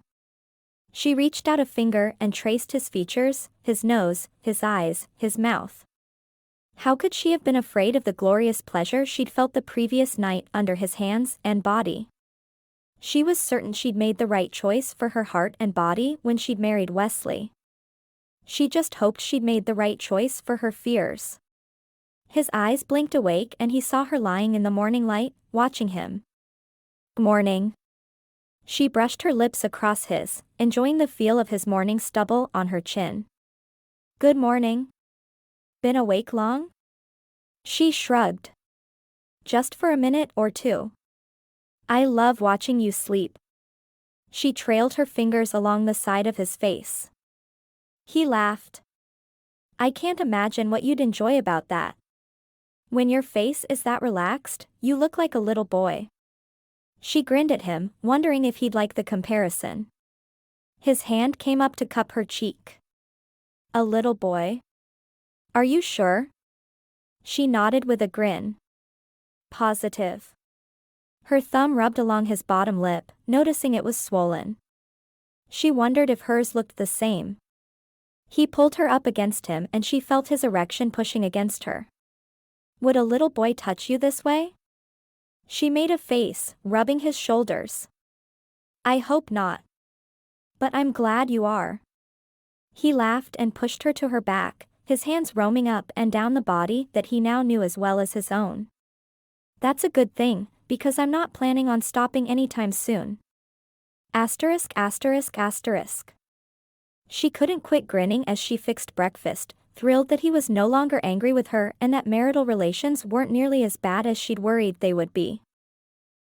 She reached out a finger and traced his features, his nose, his eyes, his mouth. How could she have been afraid of the glorious pleasure she'd felt the previous night under his hands and body? She was certain she'd made the right choice for her heart and body when she'd married Wesley. She just hoped she'd made the right choice for her fears. His eyes blinked awake and he saw her lying in the morning light, watching him. Morning. She brushed her lips across his, enjoying the feel of his morning stubble on her chin. Good morning. Been awake long? She shrugged. Just for a minute or two. I love watching you sleep. She trailed her fingers along the side of his face. He laughed. I can't imagine what you'd enjoy about that. When your face is that relaxed, you look like a little boy. She grinned at him, wondering if he'd like the comparison. His hand came up to cup her cheek. A little boy? Are you sure? She nodded with a grin. Positive. Her thumb rubbed along his bottom lip, noticing it was swollen. She wondered if hers looked the same. He pulled her up against him and she felt his erection pushing against her. Would a little boy touch you this way? She made a face, rubbing his shoulders. I hope not. But I'm glad you are. He laughed and pushed her to her back, his hands roaming up and down the body that he now knew as well as his own. That's a good thing, because I'm not planning on stopping anytime soon. Asterisk asterisk asterisk. She couldn't quit grinning as she fixed breakfast, thrilled that he was no longer angry with her and that marital relations weren't nearly as bad as she'd worried they would be.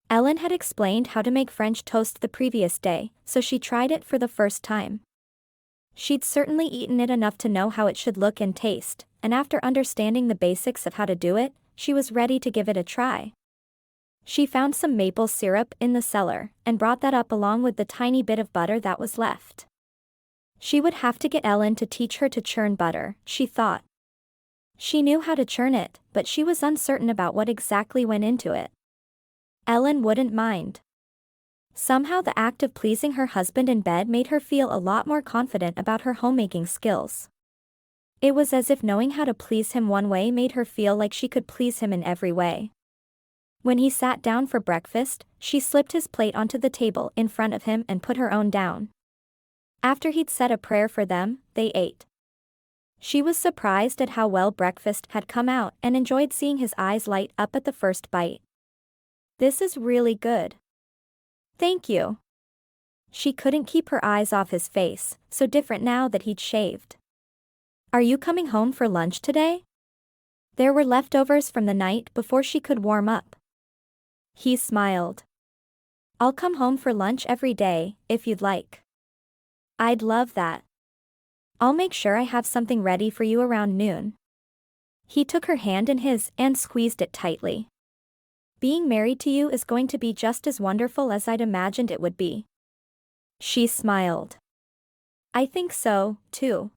Ellen had explained how to make French toast the previous day, so she tried it for the first time. She'd certainly eaten it enough to know how it should look and taste, and after understanding the basics of how to do it, she was ready to give it a try. She found some maple syrup in the cellar, and brought that up along with the tiny bit of butter that was left. She would have to get Ellen to teach her to churn butter, she thought. She knew how to churn it, but she was uncertain about what exactly went into it. Ellen wouldn't mind. Somehow the act of pleasing her husband in bed made her feel a lot more confident about her homemaking skills. It was as if knowing how to please him one way made her feel like she could please him in every way. When he sat down for breakfast, she slipped his plate onto the table in front of him and put her own down. After he'd said a prayer for them, they ate. She was surprised at how well breakfast had come out and enjoyed seeing his eyes light up at the first bite. This is really good. Thank you. She couldn't keep her eyes off his face, so different now that he'd shaved. Are you coming home for lunch today? There were leftovers from the night before she could warm up. He smiled. I'll come home for lunch every day, if you'd like. I'd love that. I'll make sure I have something ready for you around noon. He took her hand in his and squeezed it tightly. Being married to you is going to be just as wonderful as I'd imagined it would be. She smiled. I think so, too.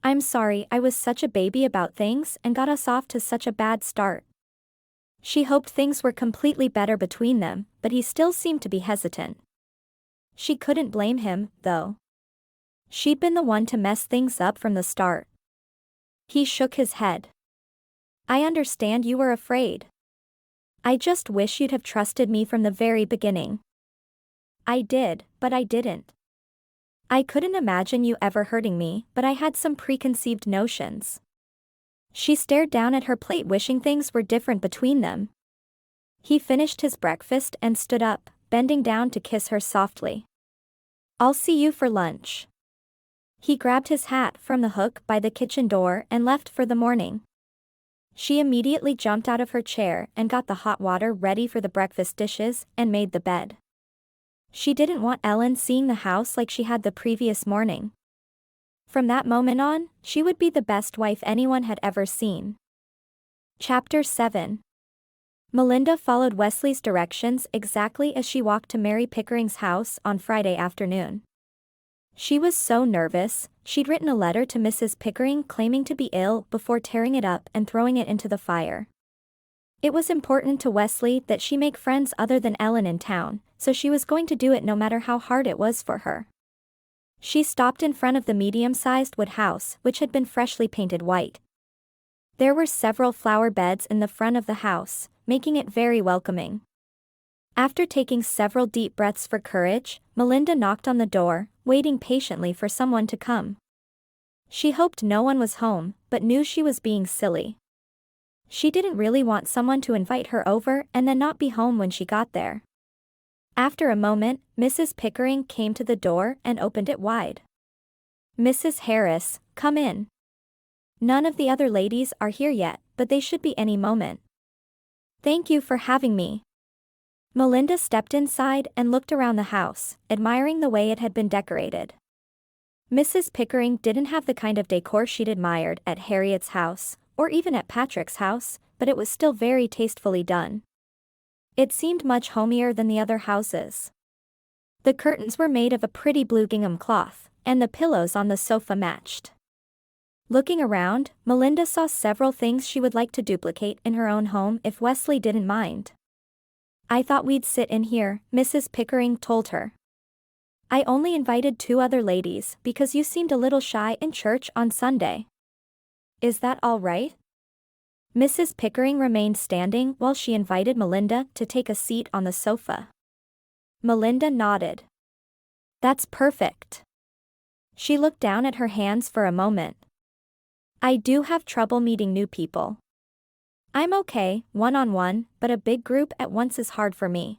I'm sorry I was such a baby about things and got us off to such a bad start. She hoped things were completely better between them, but he still seemed to be hesitant. She couldn't blame him, though. She'd been the one to mess things up from the start. He shook his head. I understand you were afraid. I just wish you'd have trusted me from the very beginning. I did, but I didn't. I couldn't imagine you ever hurting me, but I had some preconceived notions. She stared down at her plate, wishing things were different between them. He finished his breakfast and stood up, bending down to kiss her softly. I'll see you for lunch. He grabbed his hat from the hook by the kitchen door and left for the morning. She immediately jumped out of her chair and got the hot water ready for the breakfast dishes and made the bed. She didn't want Ellen seeing the house like she had the previous morning. From that moment on, she would be the best wife anyone had ever seen. Chapter 7. Malinda followed Wesley's directions exactly as she walked to Mary Pickering's house on Friday afternoon. She was so nervous, she'd written a letter to Mrs. Pickering claiming to be ill before tearing it up and throwing it into the fire. It was important to Wesley that she make friends other than Ellen in town, so she was going to do it no matter how hard it was for her. She stopped in front of the medium-sized wood house, which had been freshly painted white. There were several flower beds in the front of the house, making it very welcoming. After taking several deep breaths for courage, Malinda knocked on the door, waiting patiently for someone to come. She hoped no one was home, but knew she was being silly. She didn't really want someone to invite her over and then not be home when she got there. After a moment, Mrs. Pickering came to the door and opened it wide. Mrs. Harris, come in. None of the other ladies are here yet, but they should be any moment. Thank you for having me. Malinda stepped inside and looked around the house, admiring the way it had been decorated. Mrs. Pickering didn't have the kind of decor she'd admired at Harriett's house, or even at Patrick's house, but it was still very tastefully done. It seemed much homier than the other houses. The curtains were made of a pretty blue gingham cloth, and the pillows on the sofa matched. Looking around, Malinda saw several things she would like to duplicate in her own home if Wesley didn't mind. I thought we'd sit in here, Mrs. Pickering told her. I only invited 2 other ladies because you seemed a little shy in church on Sunday. Is that all right? Mrs. Pickering remained standing while she invited Malinda to take a seat on the sofa. Malinda nodded. That's perfect. She looked down at her hands for a moment. I do have trouble meeting new people. I'm okay, one-on-one, but a big group at once is hard for me.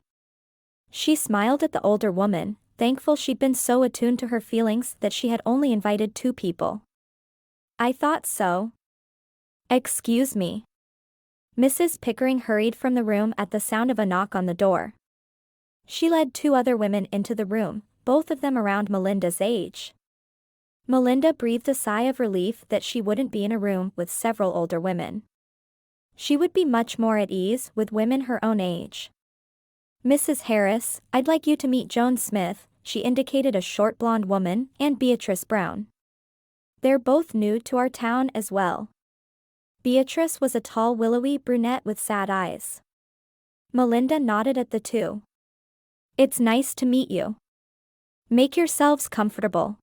She smiled at the older woman, thankful she'd been so attuned to her feelings that she had only invited 2 people. I thought so. Excuse me. Mrs. Pickering hurried from the room at the sound of a knock on the door. She led 2 other women into the room, both of them around Malinda's age. Malinda breathed a sigh of relief that she wouldn't be in a room with several older women. She would be much more at ease with women her own age. Mrs. Harris, I'd like you to meet Joan Smith, she indicated a short blonde woman, and Beatrice Brown. They're both new to our town as well. Beatrice was a tall willowy brunette with sad eyes. Malinda nodded at the 2. It's nice to meet you. Make yourselves comfortable.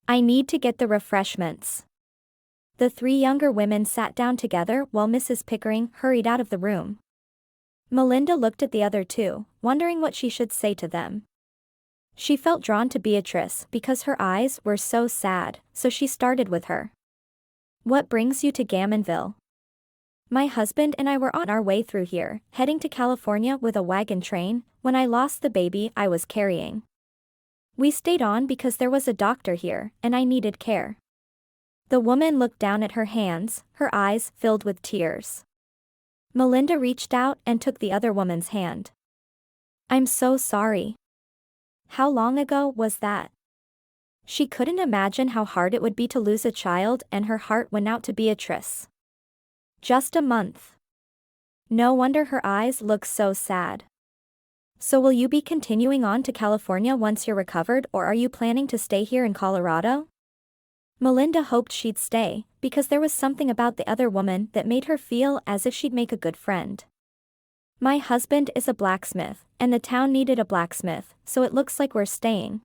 I need to get the refreshments. The 3 younger women sat down together while Mrs. Pickering hurried out of the room. Malinda looked at the other 2, wondering what she should say to them. She felt drawn to Beatrice because her eyes were so sad, so she started with her. What brings you to Gamonville? My husband and I were on our way through here, heading to California with a wagon train, when I lost the baby I was carrying. We stayed on because there was a doctor here, and I needed care. The woman looked down at her hands, her eyes filled with tears. Malinda reached out and took the other woman's hand. I'm so sorry. How long ago was that? She couldn't imagine how hard it would be to lose a child, and her heart went out to Beatrice. Just a month. No wonder her eyes looked so sad. So will you be continuing on to California once you're recovered, or are you planning to stay here in Colorado? Malinda hoped she'd stay, because there was something about the other woman that made her feel as if she'd make a good friend. My husband is a blacksmith, and the town needed a blacksmith, so it looks like we're staying.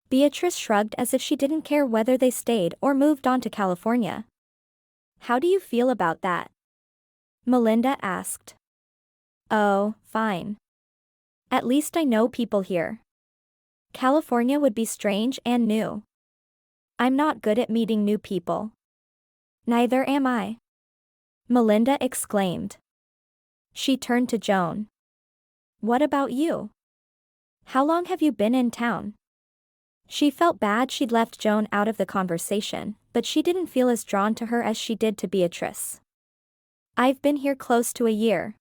Beatrice shrugged as if she didn't care whether they stayed or moved on to California. How do you feel about that? Malinda asked. Oh, fine. At least I know people here. California would be strange and new. I'm not good at meeting new people. Neither am I. Malinda exclaimed. She turned to Joan. What about you? How long have you been in town? She felt bad she'd left Joan out of the conversation, but she didn't feel as drawn to her as she did to Beatrice. I've been here close to a year.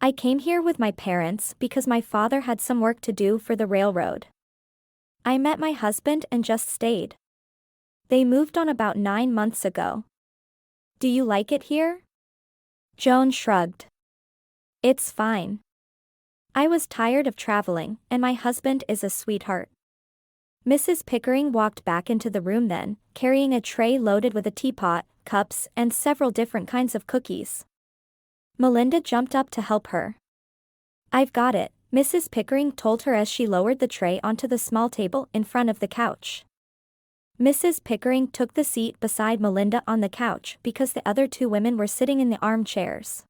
I came here with my parents because my father had some work to do for the railroad. I met my husband and just stayed. They moved on about 9 months ago. Do you like it here? Joan shrugged. It's fine. I was tired of traveling, and my husband is a sweetheart. Mrs. Pickering walked back into the room then, carrying a tray loaded with a teapot, cups, and several different kinds of cookies. Malinda jumped up to help her. I've got it, Mrs. Pickering told her as she lowered the tray onto the small table in front of the couch. Mrs. Pickering took the seat beside Malinda on the couch because the other two women were sitting in the armchairs.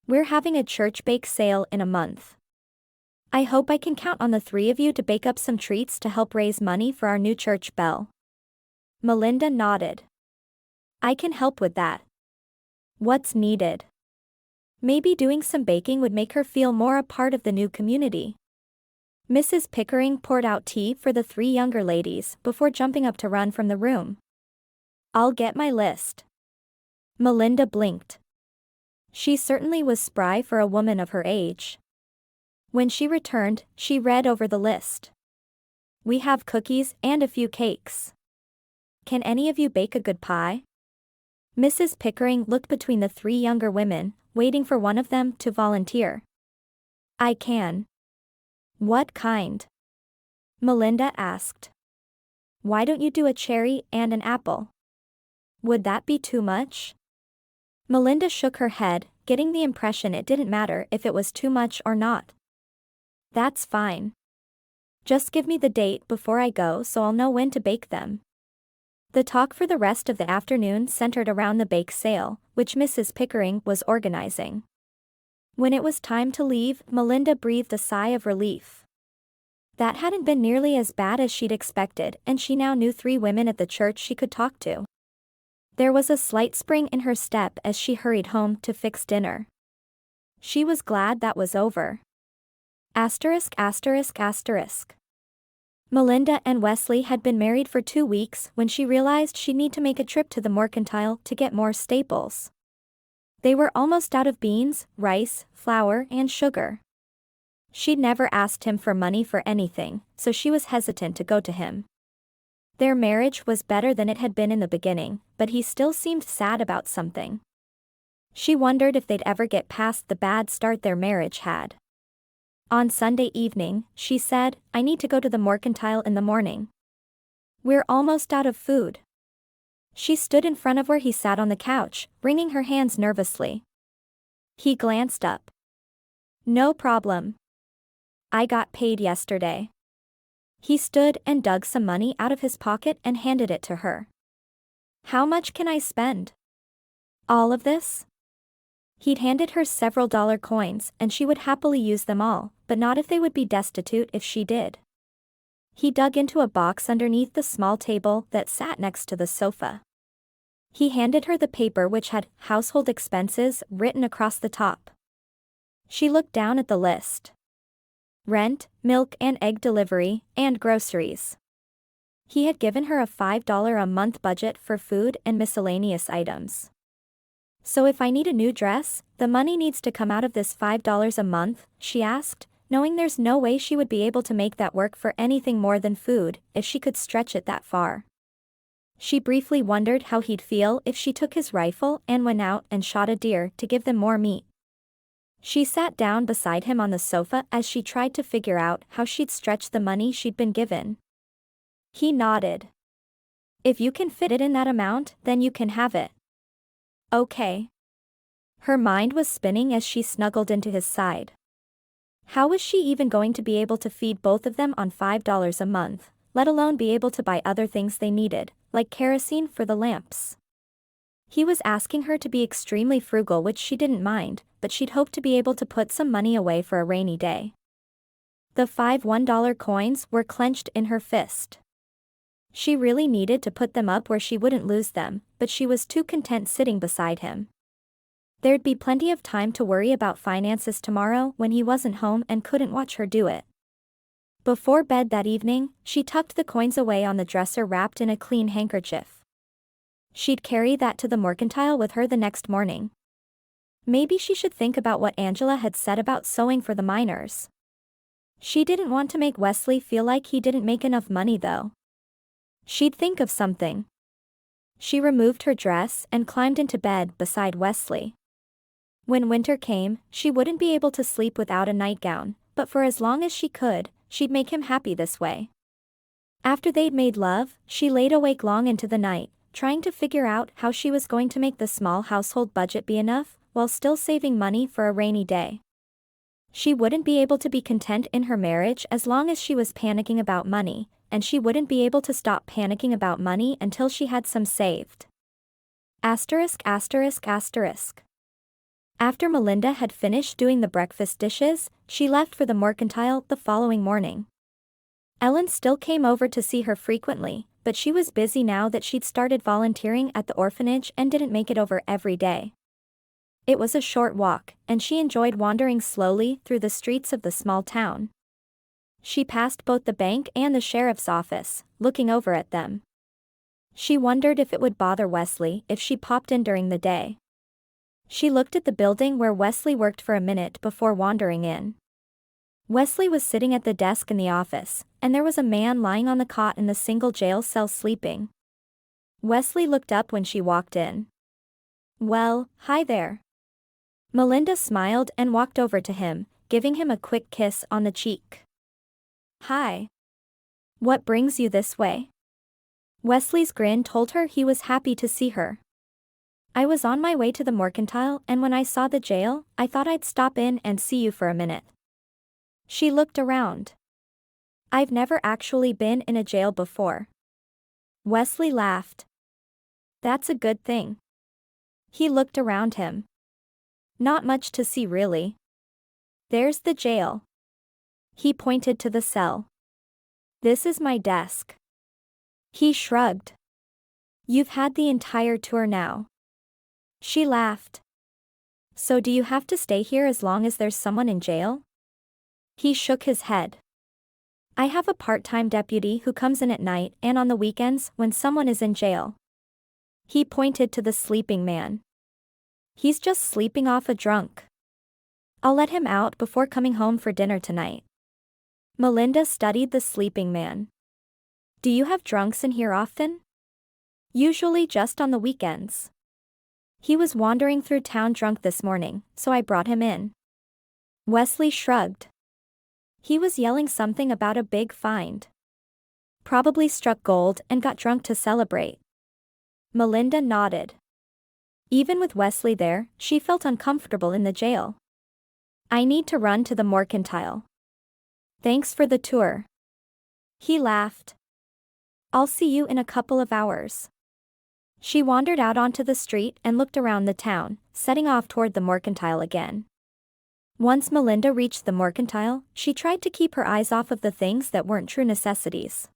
We're having a church bake sale in a month. I hope I can count on the three of you to bake up some treats to help raise money for our new church bell. Malinda nodded. I can help with that. What's needed? Maybe doing some baking would make her feel more a part of the new community. Mrs. Pickering poured out tea for the three younger ladies before jumping up to run from the room. I'll get my list. Malinda blinked. She certainly was spry for a woman of her age. When she returned, she read over the list. We have cookies and a few cakes. Can any of you bake a good pie? Mrs. Pickering looked between the three younger women, waiting for one of them to volunteer. I can. What kind? Malinda asked. Why don't you do a cherry and an apple? Would that be too much? Malinda shook her head, getting the impression it didn't matter if it was too much or not. That's fine. Just give me the date before I go so I'll know when to bake them. The talk for the rest of the afternoon centered around the bake sale, which Mrs. Pickering was organizing. When it was time to leave, Malinda breathed a sigh of relief. That hadn't been nearly as bad as she'd expected, and she now knew 3 women at the church she could talk to. There was a slight spring in her step as she hurried home to fix dinner. She was glad that was over. Asterisk asterisk asterisk. Malinda and Wesley had been married for 2 weeks when she realized she'd need to make a trip to the mercantile to get more staples. They were almost out of beans, rice, flour, and sugar. She'd never asked him for money for anything, so she was hesitant to go to him. Their marriage was better than it had been in the beginning, but he still seemed sad about something. She wondered if they'd ever get past the bad start their marriage had. On Sunday evening, she said, I need to go to the mercantile in the morning. We're almost out of food. She stood in front of where he sat on the couch, wringing her hands nervously. He glanced up. No problem. I got paid yesterday. He stood and dug some money out of his pocket and handed it to her. How much can I spend? All of this? He'd handed her several dollar coins and she would happily use them all, but not if they would be destitute if she did. He dug into a box underneath the small table that sat next to the sofa. He handed her the paper which had household expenses written across the top. She looked down at the list. Rent, milk and egg delivery, and groceries. He had given her a $5 a month budget for food and miscellaneous items. So if I need a new dress, the money needs to come out of this $5 a month, she asked, knowing there's no way she would be able to make that work for anything more than food, if she could stretch it that far. She briefly wondered how he'd feel if she took his rifle and went out and shot a deer to give them more meat. She sat down beside him on the sofa as she tried to figure out how she'd stretch the money she'd been given. He nodded. If you can fit it in that amount, then you can have it. Okay. Her mind was spinning as she snuggled into his side. How was she even going to be able to feed both of them on $5 a month, let alone be able to buy other things they needed, like kerosene for the lamps? He was asking her to be extremely frugal, which she didn't mind, but she'd hoped to be able to put some money away for a rainy day. The 5 $1 coins were clenched in her fist. She really needed to put them up where she wouldn't lose them, but she was too content sitting beside him. There'd be plenty of time to worry about finances tomorrow when he wasn't home and couldn't watch her do it. Before bed that evening, she tucked the coins away on the dresser wrapped in a clean handkerchief. She'd carry that to the mercantile with her the next morning. Maybe she should think about what Angela had said about sewing for the miners. She didn't want to make Wesley feel like he didn't make enough money though. She'd think of something. She removed her dress and climbed into bed beside Wesley. When winter came, she wouldn't be able to sleep without a nightgown, but for as long as she could, she'd make him happy this way. After they'd made love, she laid awake long into the night, trying to figure out how she was going to make the small household budget be enough, while still saving money for a rainy day. She wouldn't be able to be content in her marriage as long as she was panicking about money, and she wouldn't be able to stop panicking about money until she had some saved. Asterisk asterisk asterisk. After Malinda had finished doing the breakfast dishes, she left for the mercantile the following morning. Ellen still came over to see her frequently, but she was busy now that she'd started volunteering at the orphanage and didn't make it over every day. It was a short walk, and she enjoyed wandering slowly through the streets of the small town. She passed both the bank and the sheriff's office, looking over at them. She wondered if it would bother Wesley if she popped in during the day. She looked at the building where Wesley worked for a minute before wandering in. Wesley was sitting at the desk in the office, and there was a man lying on the cot in the single jail cell sleeping. Wesley looked up when she walked in. Well, hi there. Malinda smiled and walked over to him, giving him a quick kiss on the cheek. Hi. What brings you this way? Wesley's grin told her he was happy to see her. I was on my way to the mercantile, and when I saw the jail, I thought I'd stop in and see you for a minute. She looked around. I've never actually been in a jail before. Wesley laughed. That's a good thing. He looked around him. Not much to see really. There's the jail. He pointed to the cell. This is my desk. He shrugged. You've had the entire tour now. She laughed. So do you have to stay here as long as there's someone in jail? He shook his head. I have a part-time deputy who comes in at night and on the weekends when someone is in jail. He pointed to the sleeping man. He's just sleeping off a drunk. I'll let him out before coming home for dinner tonight. Malinda studied the sleeping man. Do you have drunks in here often? Usually just on the weekends. He was wandering through town drunk this morning, so I brought him in. Wesley shrugged. He was yelling something about a big find. Probably struck gold and got drunk to celebrate. Malinda nodded. Even with Wesley there, she felt uncomfortable in the jail. I need to run to the mercantile. Thanks for the tour. He laughed. I'll see you in a couple of hours. She wandered out onto the street and looked around the town, setting off toward the mercantile again. Once Malinda reached the mercantile, she tried to keep her eyes off of the things that weren't true necessities.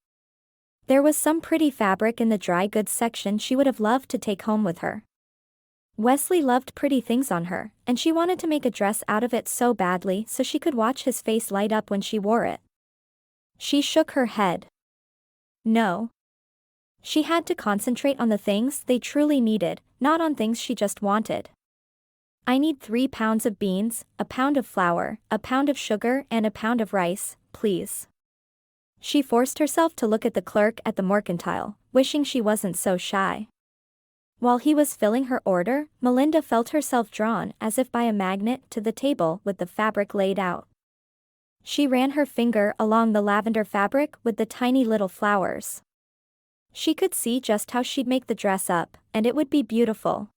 There was some pretty fabric in the dry goods section she would have loved to take home with her. Wesley loved pretty things on her, and she wanted to make a dress out of it so badly so she could watch his face light up when she wore it. She shook her head. No. She had to concentrate on the things they truly needed, not on things she just wanted. I need 3 pounds of beans, a pound of flour, a pound of sugar and a pound of rice, please. She forced herself to look at the clerk at the mercantile, wishing she wasn't so shy. While he was filling her order, Malinda felt herself drawn as if by a magnet to the table with the fabric laid out. She ran her finger along the lavender fabric with the tiny little flowers. She could see just how she'd make the dress up, and it would be beautiful.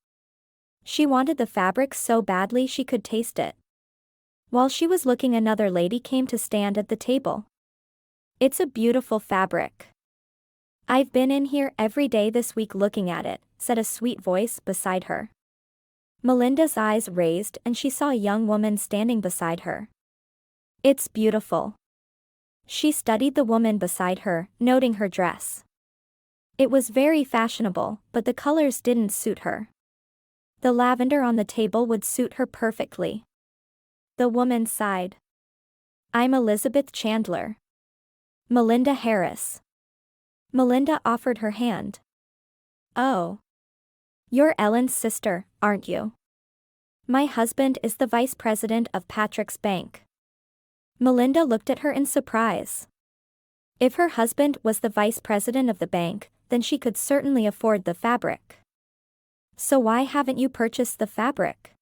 She wanted the fabric so badly she could taste it. While she was looking, another lady came to stand at the table. "It's a beautiful fabric. I've been in here every day this week looking at it," said a sweet voice beside her. Malinda's eyes raised and she saw a young woman standing beside her. "It's beautiful." She studied the woman beside her, noting her dress. It was very fashionable, but the colors didn't suit her. The lavender on the table would suit her perfectly. The woman sighed. "I'm Elizabeth Chandler." "Malinda Harris." Malinda offered her hand. "Oh. You're Ellen's sister, aren't you?" "My husband is the vice president of Patrick's Bank." Malinda looked at her in surprise. If her husband was the vice president of the bank, then she could certainly afford the fabric. "So why haven't you purchased the fabric?"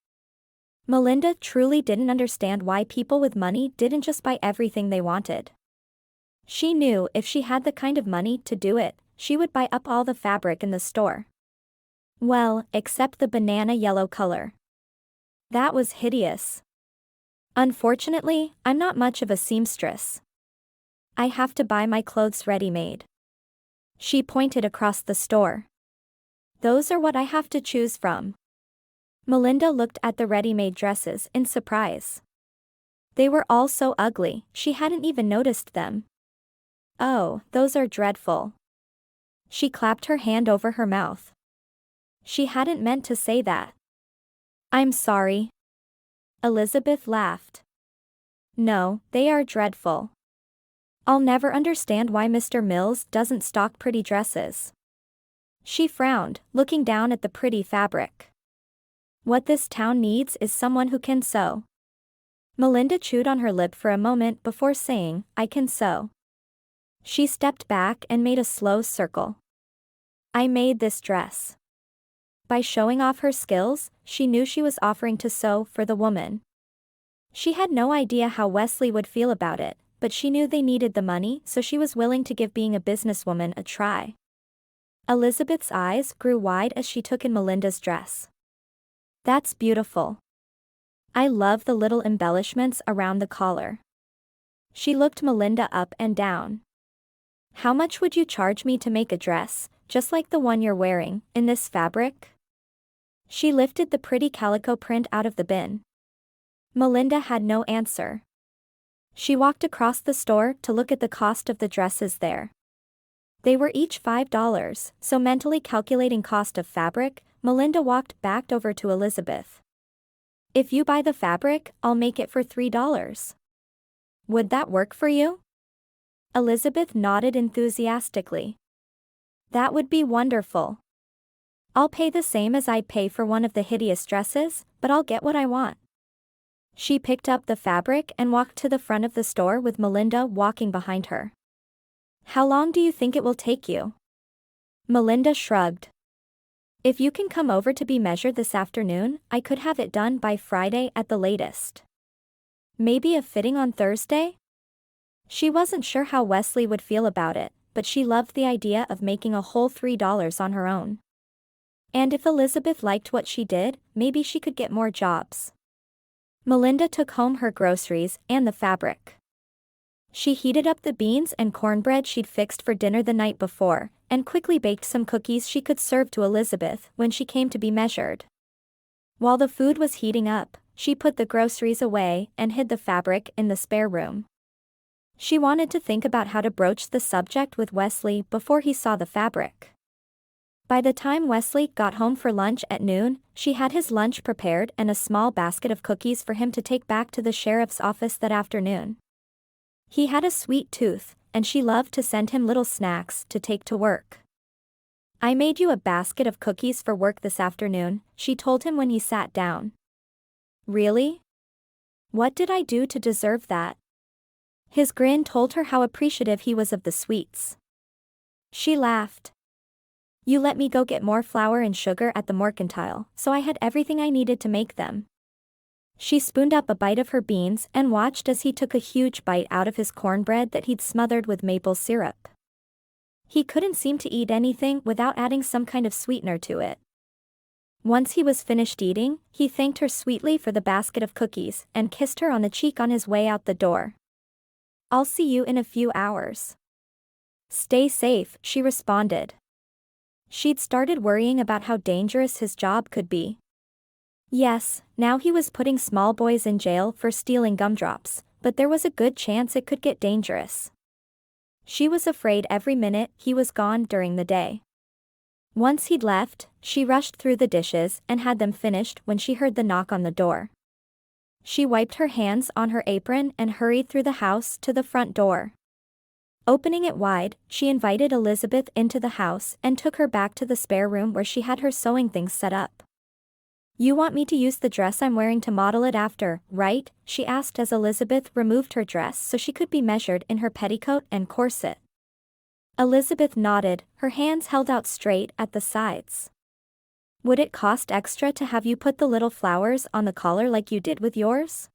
Malinda truly didn't understand why people with money didn't just buy everything they wanted. She knew if she had the kind of money to do it, she would buy up all the fabric in the store. Well, except the banana yellow color. That was hideous. "Unfortunately, I'm not much of a seamstress. I have to buy my clothes ready-made." She pointed across the store. "Those are what I have to choose from." Malinda looked at the ready-made dresses in surprise. They were all so ugly, she hadn't even noticed them. "Oh, those are dreadful." She clapped her hand over her mouth. She hadn't meant to say that. "I'm sorry." Elizabeth laughed. "No, they are dreadful. I'll never understand why Mr. Mills doesn't stock pretty dresses." She frowned, looking down at the pretty fabric. "What this town needs is someone who can sew." Malinda chewed on her lip for a moment before saying, "I can sew." She stepped back and made a slow circle. "I made this dress." By showing off her skills, she knew she was offering to sew for the woman. She had no idea how Wesley would feel about it, but she knew they needed the money, so she was willing to give being a businesswoman a try. Elizabeth's eyes grew wide as she took in Malinda's dress. "That's beautiful. I love the little embellishments around the collar." She looked Malinda up and down. "How much would you charge me to make a dress, just like the one you're wearing, in this fabric?" She lifted the pretty calico print out of the bin. Malinda had no answer. She walked across the store to look at the cost of the dresses there. They were each $5, so mentally calculating cost of fabric, Malinda walked back over to Elizabeth. "If you buy the fabric, I'll make it for $3. Would that work for you?" Elizabeth nodded enthusiastically. "That would be wonderful. I'll pay the same as I'd pay for one of the hideous dresses, but I'll get what I want." She picked up the fabric and walked to the front of the store with Malinda walking behind her. "How long do you think it will take you?" Malinda shrugged. "If you can come over to be measured this afternoon, I could have it done by Friday at the latest. Maybe a fitting on Thursday?" She wasn't sure how Wesley would feel about it, but she loved the idea of making a whole $3 on her own. And if Elizabeth liked what she did, maybe she could get more jobs. Malinda took home her groceries and the fabric. She heated up the beans and cornbread she'd fixed for dinner the night before, and quickly baked some cookies she could serve to Elizabeth when she came to be measured. While the food was heating up, she put the groceries away and hid the fabric in the spare room. She wanted to think about how to broach the subject with Wesley before he saw the fabric. By the time Wesley got home for lunch at noon, she had his lunch prepared and a small basket of cookies for him to take back to the sheriff's office that afternoon. He had a sweet tooth, and she loved to send him little snacks to take to work. "I made you a basket of cookies for work this afternoon," she told him when he sat down. "Really? What did I do to deserve that?" His grin told her how appreciative he was of the sweets. She laughed. You let me go get more flour and sugar at the mercantile, so I had everything I needed to make them. She spooned up a bite of her beans and watched as he took a huge bite out of his cornbread that he'd smothered with maple syrup. He couldn't seem to eat anything without adding some kind of sweetener to it. Once he was finished eating, he thanked her sweetly for the basket of cookies and kissed her on the cheek on his way out the door. I'll see you in a few hours. Stay safe, she responded. She'd started worrying about how dangerous his job could be. Yes, now he was putting small boys in jail for stealing gumdrops, but there was a good chance it could get dangerous. She was afraid every minute he was gone during the day. Once he'd left, she rushed through the dishes and had them finished when she heard the knock on the door. She wiped her hands on her apron and hurried through the house to the front door. Opening it wide, she invited Elizabeth into the house and took her back to the spare room where she had her sewing things set up. You want me to use the dress I'm wearing to model it after, right? She asked as Elizabeth removed her dress so she could be measured in her petticoat and corset. Elizabeth nodded, her hands held out straight at the sides. Would it cost extra to have you put the little flowers on the collar like you did with yours?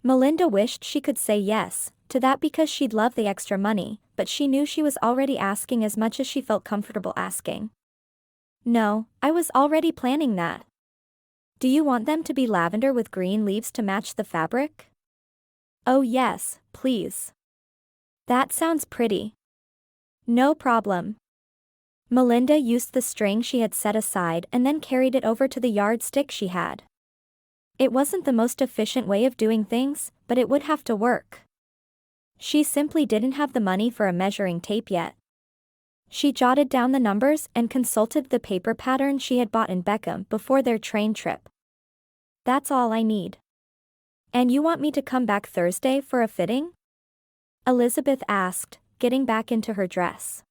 Malinda wished she could say yes to that because she'd love the extra money, but she knew she was already asking as much as she felt comfortable asking. No, I was already planning that. Do you want them to be lavender with green leaves to match the fabric? Oh yes, please. That sounds pretty. No problem. Malinda used the string she had set aside and then carried it over to the yardstick she had. It wasn't the most efficient way of doing things, but it would have to work. She simply didn't have the money for a measuring tape yet. She jotted down the numbers and consulted the paper pattern she had bought in Beckham before their train trip. That's all I need. And you want me to come back Thursday for a fitting? Elizabeth asked, getting back into her dress.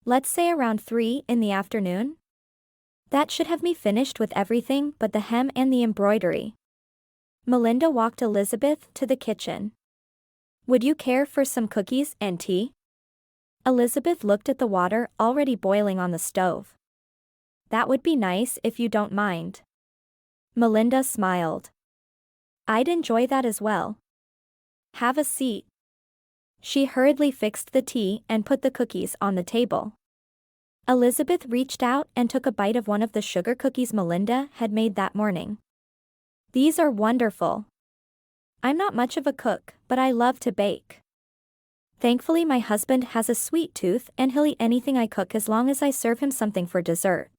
Let's say around 3 in the afternoon? That should have me finished with everything but the hem and the embroidery. Malinda walked Elizabeth to the kitchen. Would you care for some cookies and tea? Elizabeth looked at the water already boiling on the stove. That would be nice if you don't mind. Malinda smiled. I'd enjoy that as well. Have a seat. She hurriedly fixed the tea and put the cookies on the table. Elizabeth reached out and took a bite of one of the sugar cookies Malinda had made that morning. These are wonderful. I'm not much of a cook, but I love to bake. Thankfully my husband has a sweet tooth and he'll eat anything I cook as long as I serve him something for dessert.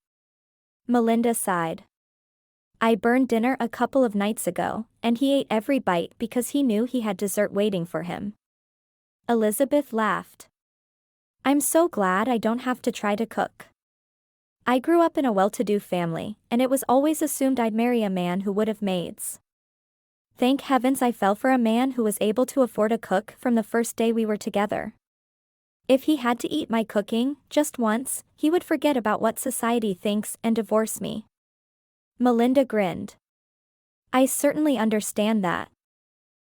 Malinda sighed. I burned dinner a couple of nights ago, and he ate every bite because he knew he had dessert waiting for him. Elizabeth laughed. I'm so glad I don't have to try to cook. I grew up in a well-to-do family, and it was always assumed I'd marry a man who would have maids. Thank heavens I fell for a man who was able to afford a cook from the first day we were together. If he had to eat my cooking, just once, he would forget about what society thinks and divorce me. Malinda grinned. I certainly understand that.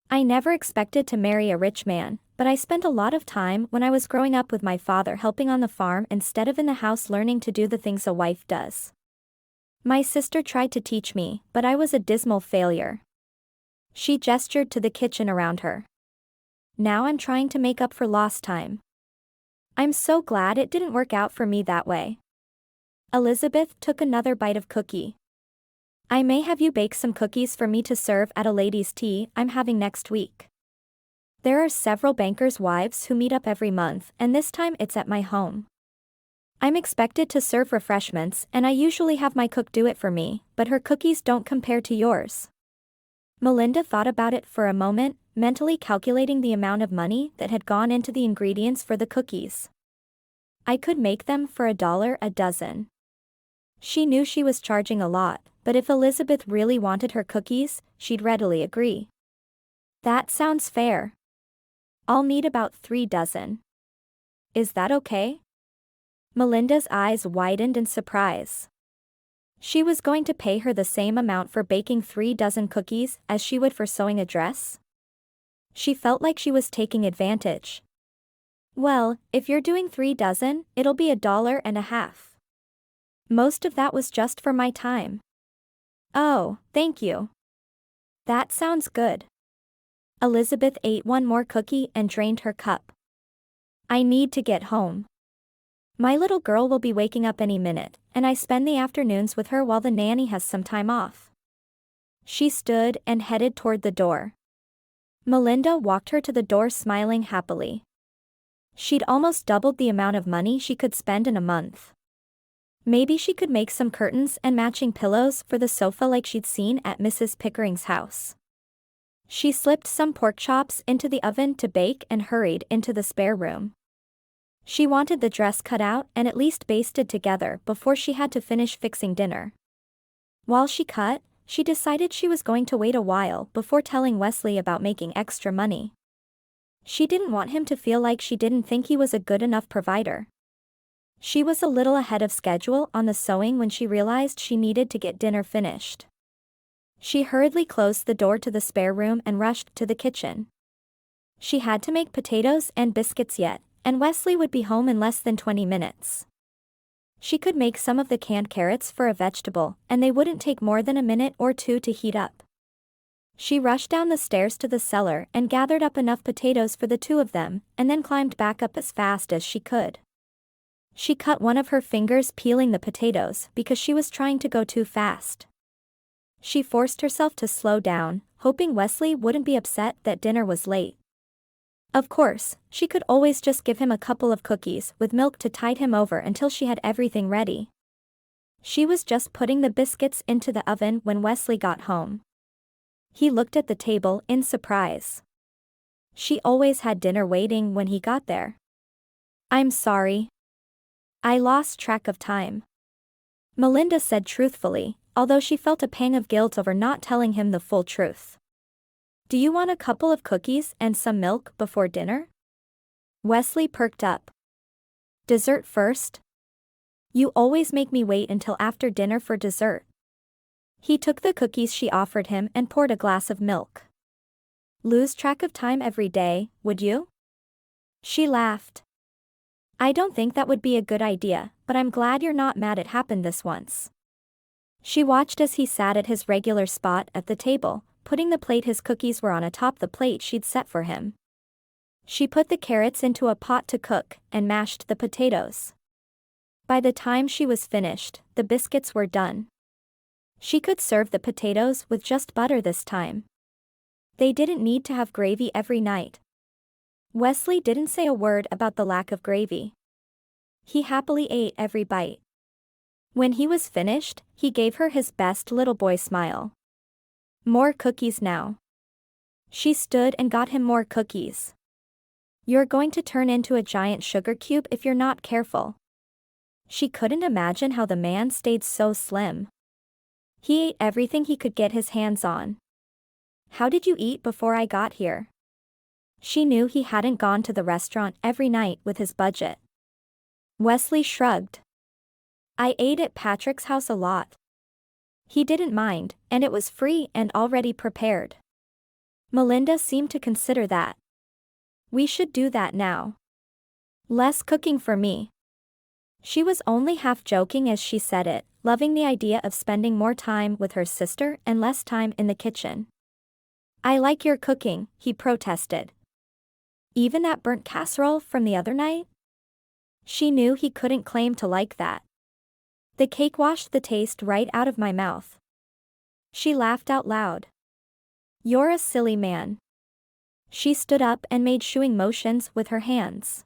I never expected to marry a rich man, but I spent a lot of time when I was growing up with my father helping on the farm instead of in the house learning to do the things a wife does. My sister tried to teach me, but I was a dismal failure. She gestured to the kitchen around her. Now I'm trying to make up for lost time. I'm so glad it didn't work out for me that way. Elizabeth took another bite of cookie. I may have you bake some cookies for me to serve at a ladies' tea I'm having next week. There are several bankers' wives who meet up every month, and this time it's at my home. I'm expected to serve refreshments, and I usually have my cook do it for me, but her cookies don't compare to yours. Malinda thought about it for a moment, mentally calculating the amount of money that had gone into the ingredients for the cookies. I could make them for $1 a dozen. She knew she was charging a lot, but if Elizabeth really wanted her cookies, she'd readily agree. That sounds fair. I'll need about 3 dozen. Is that okay? Malinda's eyes widened in surprise. She was going to pay her the same amount for baking 3 dozen cookies as she would for sewing a dress? She felt like she was taking advantage. Well, if you're doing 3 dozen, it'll be $1.50. Most of that was just for my time. Oh, thank you. That sounds good. Elizabeth ate one more cookie and drained her cup. I need to get home. My little girl will be waking up any minute, and I spend the afternoons with her while the nanny has some time off. She stood and headed toward the door. Malinda walked her to the door smiling happily. She'd almost doubled the amount of money she could spend in a month. Maybe she could make some curtains and matching pillows for the sofa like she'd seen at Mrs. Pickering's house. She slipped some pork chops into the oven to bake and hurried into the spare room. She wanted the dress cut out and at least basted together before she had to finish fixing dinner. While she cut, she decided she was going to wait a while before telling Wesley about making extra money. She didn't want him to feel like she didn't think he was a good enough provider. She was a little ahead of schedule on the sewing when she realized she needed to get dinner finished. She hurriedly closed the door to the spare room and rushed to the kitchen. She had to make potatoes and biscuits yet, and Wesley would be home in less than 20 minutes. She could make some of the canned carrots for a vegetable, and they wouldn't take more than a minute or two to heat up. She rushed down the stairs to the cellar and gathered up enough potatoes for the two of them, and then climbed back up as fast as she could. She cut one of her fingers peeling the potatoes because she was trying to go too fast. She forced herself to slow down, hoping Wesley wouldn't be upset that dinner was late. Of course, she could always just give him a couple of cookies with milk to tide him over until she had everything ready. She was just putting the biscuits into the oven when Wesley got home. He looked at the table in surprise. She always had dinner waiting when he got there. I'm sorry. I lost track of time. Malinda said truthfully, although she felt a pang of guilt over not telling him the full truth. Do you want a couple of cookies and some milk before dinner? Wesley perked up. Dessert first? You always make me wait until after dinner for dessert. He took the cookies she offered him and poured a glass of milk. Lose track of time every day, would you? She laughed. I don't think that would be a good idea, but I'm glad you're not mad it happened this once. She watched as he sat at his regular spot at the table, putting the plate his cookies were on atop the plate she'd set for him. She put the carrots into a pot to cook and mashed the potatoes. By the time she was finished, the biscuits were done. She could serve the potatoes with just butter this time. They didn't need to have gravy every night. Wesley didn't say a word about the lack of gravy. He happily ate every bite. When he was finished, he gave her his best little boy smile. More cookies now. She stood and got him more cookies. You're going to turn into a giant sugar cube if you're not careful. She couldn't imagine how the man stayed so slim. He ate everything he could get his hands on. How did you eat before I got here? She knew he hadn't gone to the restaurant every night with his budget. Wesley shrugged. I ate at Patrick's house a lot. He didn't mind, and it was free and already prepared. Malinda seemed to consider that. We should do that now. Less cooking for me. She was only half joking as she said it, loving the idea of spending more time with her sister and less time in the kitchen. I like your cooking, he protested. Even that burnt casserole from the other night? She knew he couldn't claim to like that. The cake washed the taste right out of my mouth. She laughed out loud. You're a silly man. She stood up and made shooing motions with her hands.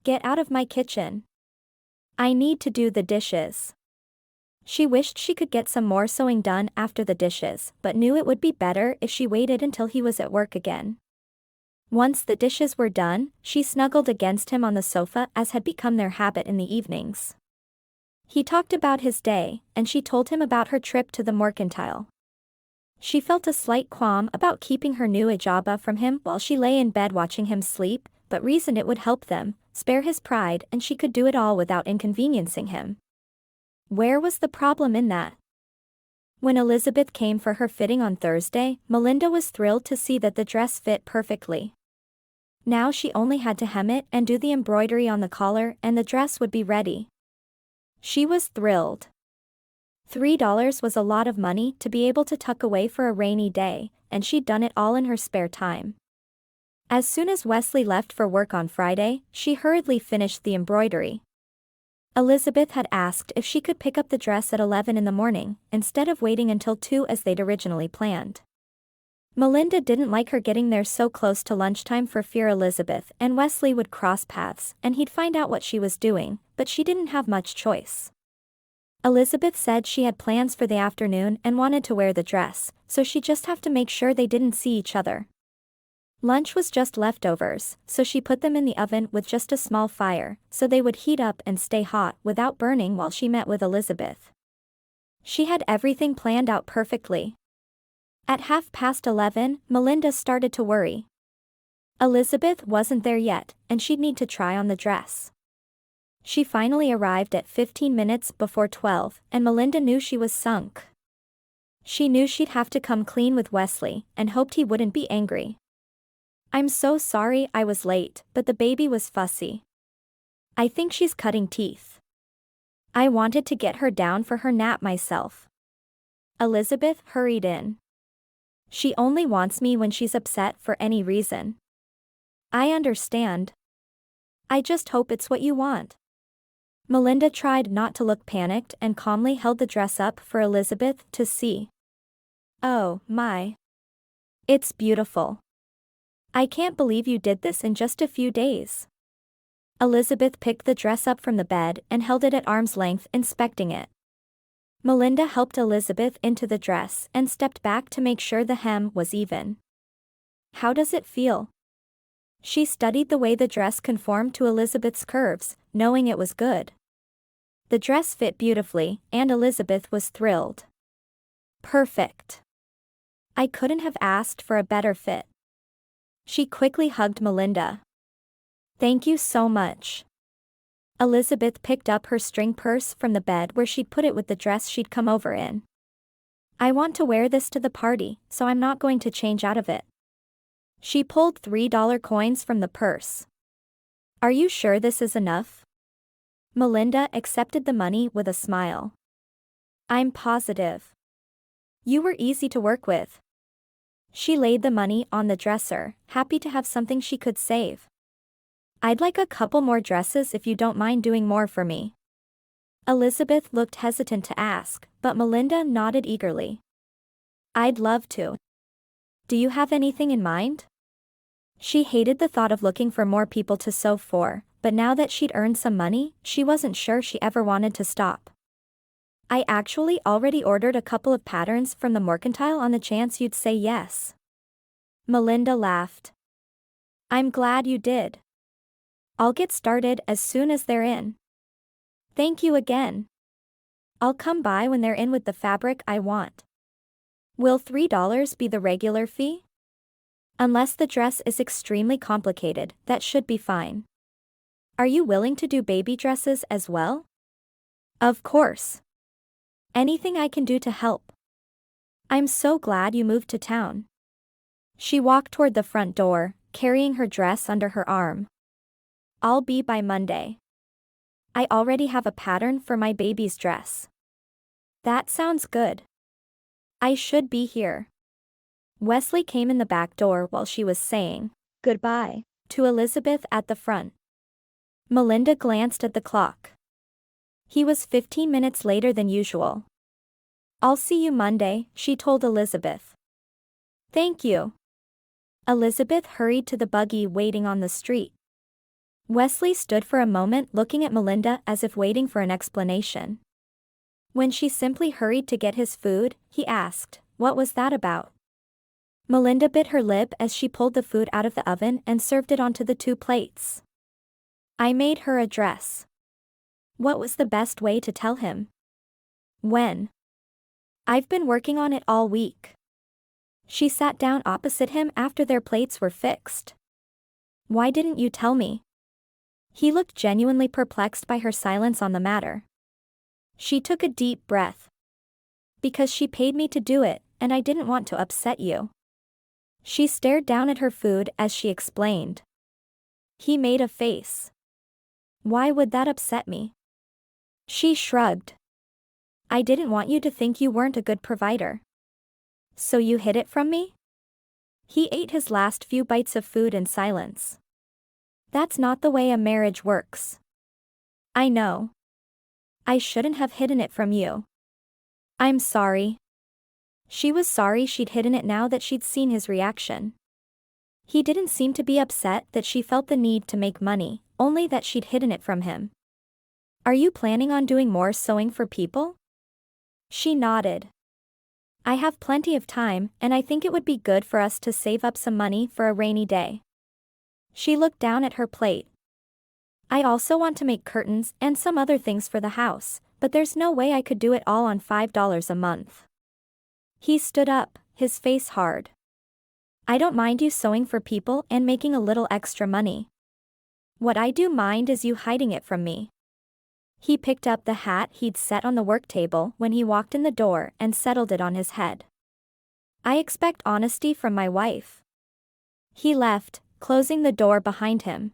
Get out of my kitchen. I need to do the dishes. She wished she could get some more sewing done after the dishes, but knew it would be better if she waited until he was at work again. Once the dishes were done, she snuggled against him on the sofa as had become their habit in the evenings. He talked about his day, and she told him about her trip to the mercantile. She felt a slight qualm about keeping her new ijaba from him while she lay in bed watching him sleep, but reasoned it would help them, spare his pride, and she could do it all without inconveniencing him. Where was the problem in that? When Elizabeth came for her fitting on Thursday, Malinda was thrilled to see that the dress fit perfectly. Now she only had to hem it and do the embroidery on the collar and the dress would be ready. She was thrilled. $3 was a lot of money to be able to tuck away for a rainy day, and she'd done it all in her spare time. As soon as Wesley left for work on Friday, she hurriedly finished the embroidery. Elizabeth had asked if she could pick up the dress at 11 in the morning, instead of waiting until 2 as they'd originally planned. Malinda didn't like her getting there so close to lunchtime for fear Elizabeth and Wesley would cross paths and he'd find out what she was doing, but she didn't have much choice. Elizabeth said she had plans for the afternoon and wanted to wear the dress, so she'd just have to make sure they didn't see each other. Lunch was just leftovers, so she put them in the oven with just a small fire, so they would heat up and stay hot without burning while she met with Elizabeth. She had everything planned out perfectly. At 11:30, Malinda started to worry. Elizabeth wasn't there yet, and she'd need to try on the dress. She finally arrived at 15 minutes before 12, and Malinda knew she was sunk. She knew she'd have to come clean with Wesley, and hoped he wouldn't be angry. "I'm so sorry I was late, but the baby was fussy. I think she's cutting teeth. I wanted to get her down for her nap myself." Elizabeth hurried in. "She only wants me when she's upset for any reason." "I understand. I just hope it's what you want." Malinda tried not to look panicked and calmly held the dress up for Elizabeth to see. "Oh, my. It's beautiful. I can't believe you did this in just a few days." Elizabeth picked the dress up from the bed and held it at arm's length, inspecting it. Malinda helped Elizabeth into the dress and stepped back to make sure the hem was even. "How does it feel?" She studied the way the dress conformed to Elizabeth's curves, knowing it was good. The dress fit beautifully, and Elizabeth was thrilled. "Perfect. I couldn't have asked for a better fit." She quickly hugged Malinda. "Thank you so much." Elizabeth picked up her string purse from the bed where she'd put it with the dress she'd come over in. "I want to wear this to the party, so I'm not going to change out of it." She pulled $3 coins from the purse. "Are you sure this is enough?" Malinda accepted the money with a smile. "I'm positive. You were easy to work with." She laid the money on the dresser, happy to have something she could save. "I'd like a couple more dresses if you don't mind doing more for me." Elizabeth looked hesitant to ask, but Malinda nodded eagerly. "I'd love to. Do you have anything in mind?" She hated the thought of looking for more people to sew for, but now that she'd earned some money, she wasn't sure she ever wanted to stop. "I actually already ordered a couple of patterns from the Mercantile on the chance you'd say yes." Malinda laughed. "I'm glad you did. I'll get started as soon as they're in." "Thank you again. I'll come by when they're in with the fabric I want." "Will $3 be the regular fee?" "Unless the dress is extremely complicated, that should be fine." "Are you willing to do baby dresses as well?" "Of course. Anything I can do to help." "I'm so glad you moved to town." She walked toward the front door, carrying her dress under her arm. "I'll be by Monday. I already have a pattern for my baby's dress." "That sounds good. I should be here." Wesley came in the back door while she was saying goodbye to Elizabeth at the front. Malinda glanced at the clock. He was 15 minutes later than usual. "I'll see you Monday," she told Elizabeth. "Thank you." Elizabeth hurried to the buggy waiting on the street. Wesley stood for a moment looking at Malinda as if waiting for an explanation. When she simply hurried to get his food, he asked, "What was that about?" Malinda bit her lip as she pulled the food out of the oven and served it onto the 2 plates. "I made her a dress." What was the best way to tell him? "When?" "I've been working on it all week." She sat down opposite him after their plates were fixed. "Why didn't you tell me?" He looked genuinely perplexed by her silence on the matter. She took a deep breath. "Because she paid me to do it, and I didn't want to upset you." She stared down at her food as she explained. He made a face. "Why would that upset me?" She shrugged. I didn't want you to think you weren't a good provider. So you hid it from me? He ate his last few bites of food in silence. That's not the way a marriage works. I know. I shouldn't have hidden it from you. I'm sorry. She was sorry she'd hidden it now that she'd seen his reaction. He didn't seem to be upset that she felt the need to make money, only that she'd hidden it from him. Are you planning on doing more sewing for people? She nodded. I have plenty of time, and I think it would be good for us to save up some money for a rainy day. She looked down at her plate. I also want to make curtains and some other things for the house, but there's no way I could do it all on $5 a month. He stood up, his face hard. I don't mind you sewing for people and making a little extra money. What I do mind is you hiding it from me. He picked up the hat he'd set on the work table when he walked in the door and settled it on his head. I expect honesty from my wife. He left, closing the door behind him.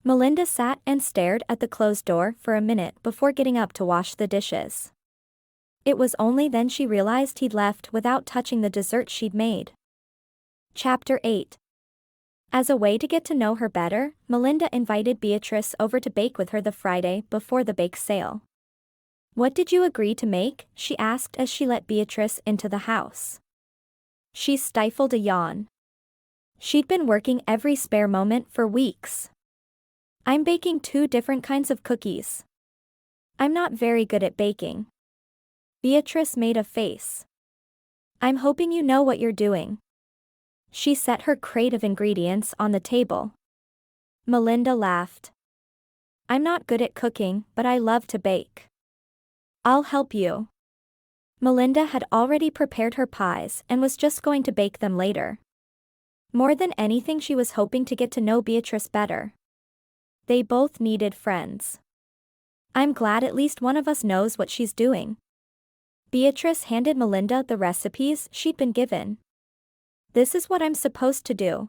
Malinda sat and stared at the closed door for a minute before getting up to wash the dishes. It was only then she realized he'd left without touching the dessert she'd made. Chapter 8. As a way to get to know her better, Malinda invited Beatrice over to bake with her the Friday before the bake sale. What did you agree to make? She asked as she let Beatrice into the house. She stifled a yawn. She'd been working every spare moment for weeks. I'm baking 2 different kinds of cookies. I'm not very good at baking. Beatrice made a face. I'm hoping you know what you're doing. She set her crate of ingredients on the table. Malinda laughed. I'm not good at cooking, but I love to bake. I'll help you. Malinda had already prepared her pies and was just going to bake them later. More than anything, she was hoping to get to know Beatrice better. They both needed friends. I'm glad at least one of us knows what she's doing. Beatrice handed Malinda the recipes she'd been given. This is what I'm supposed to do.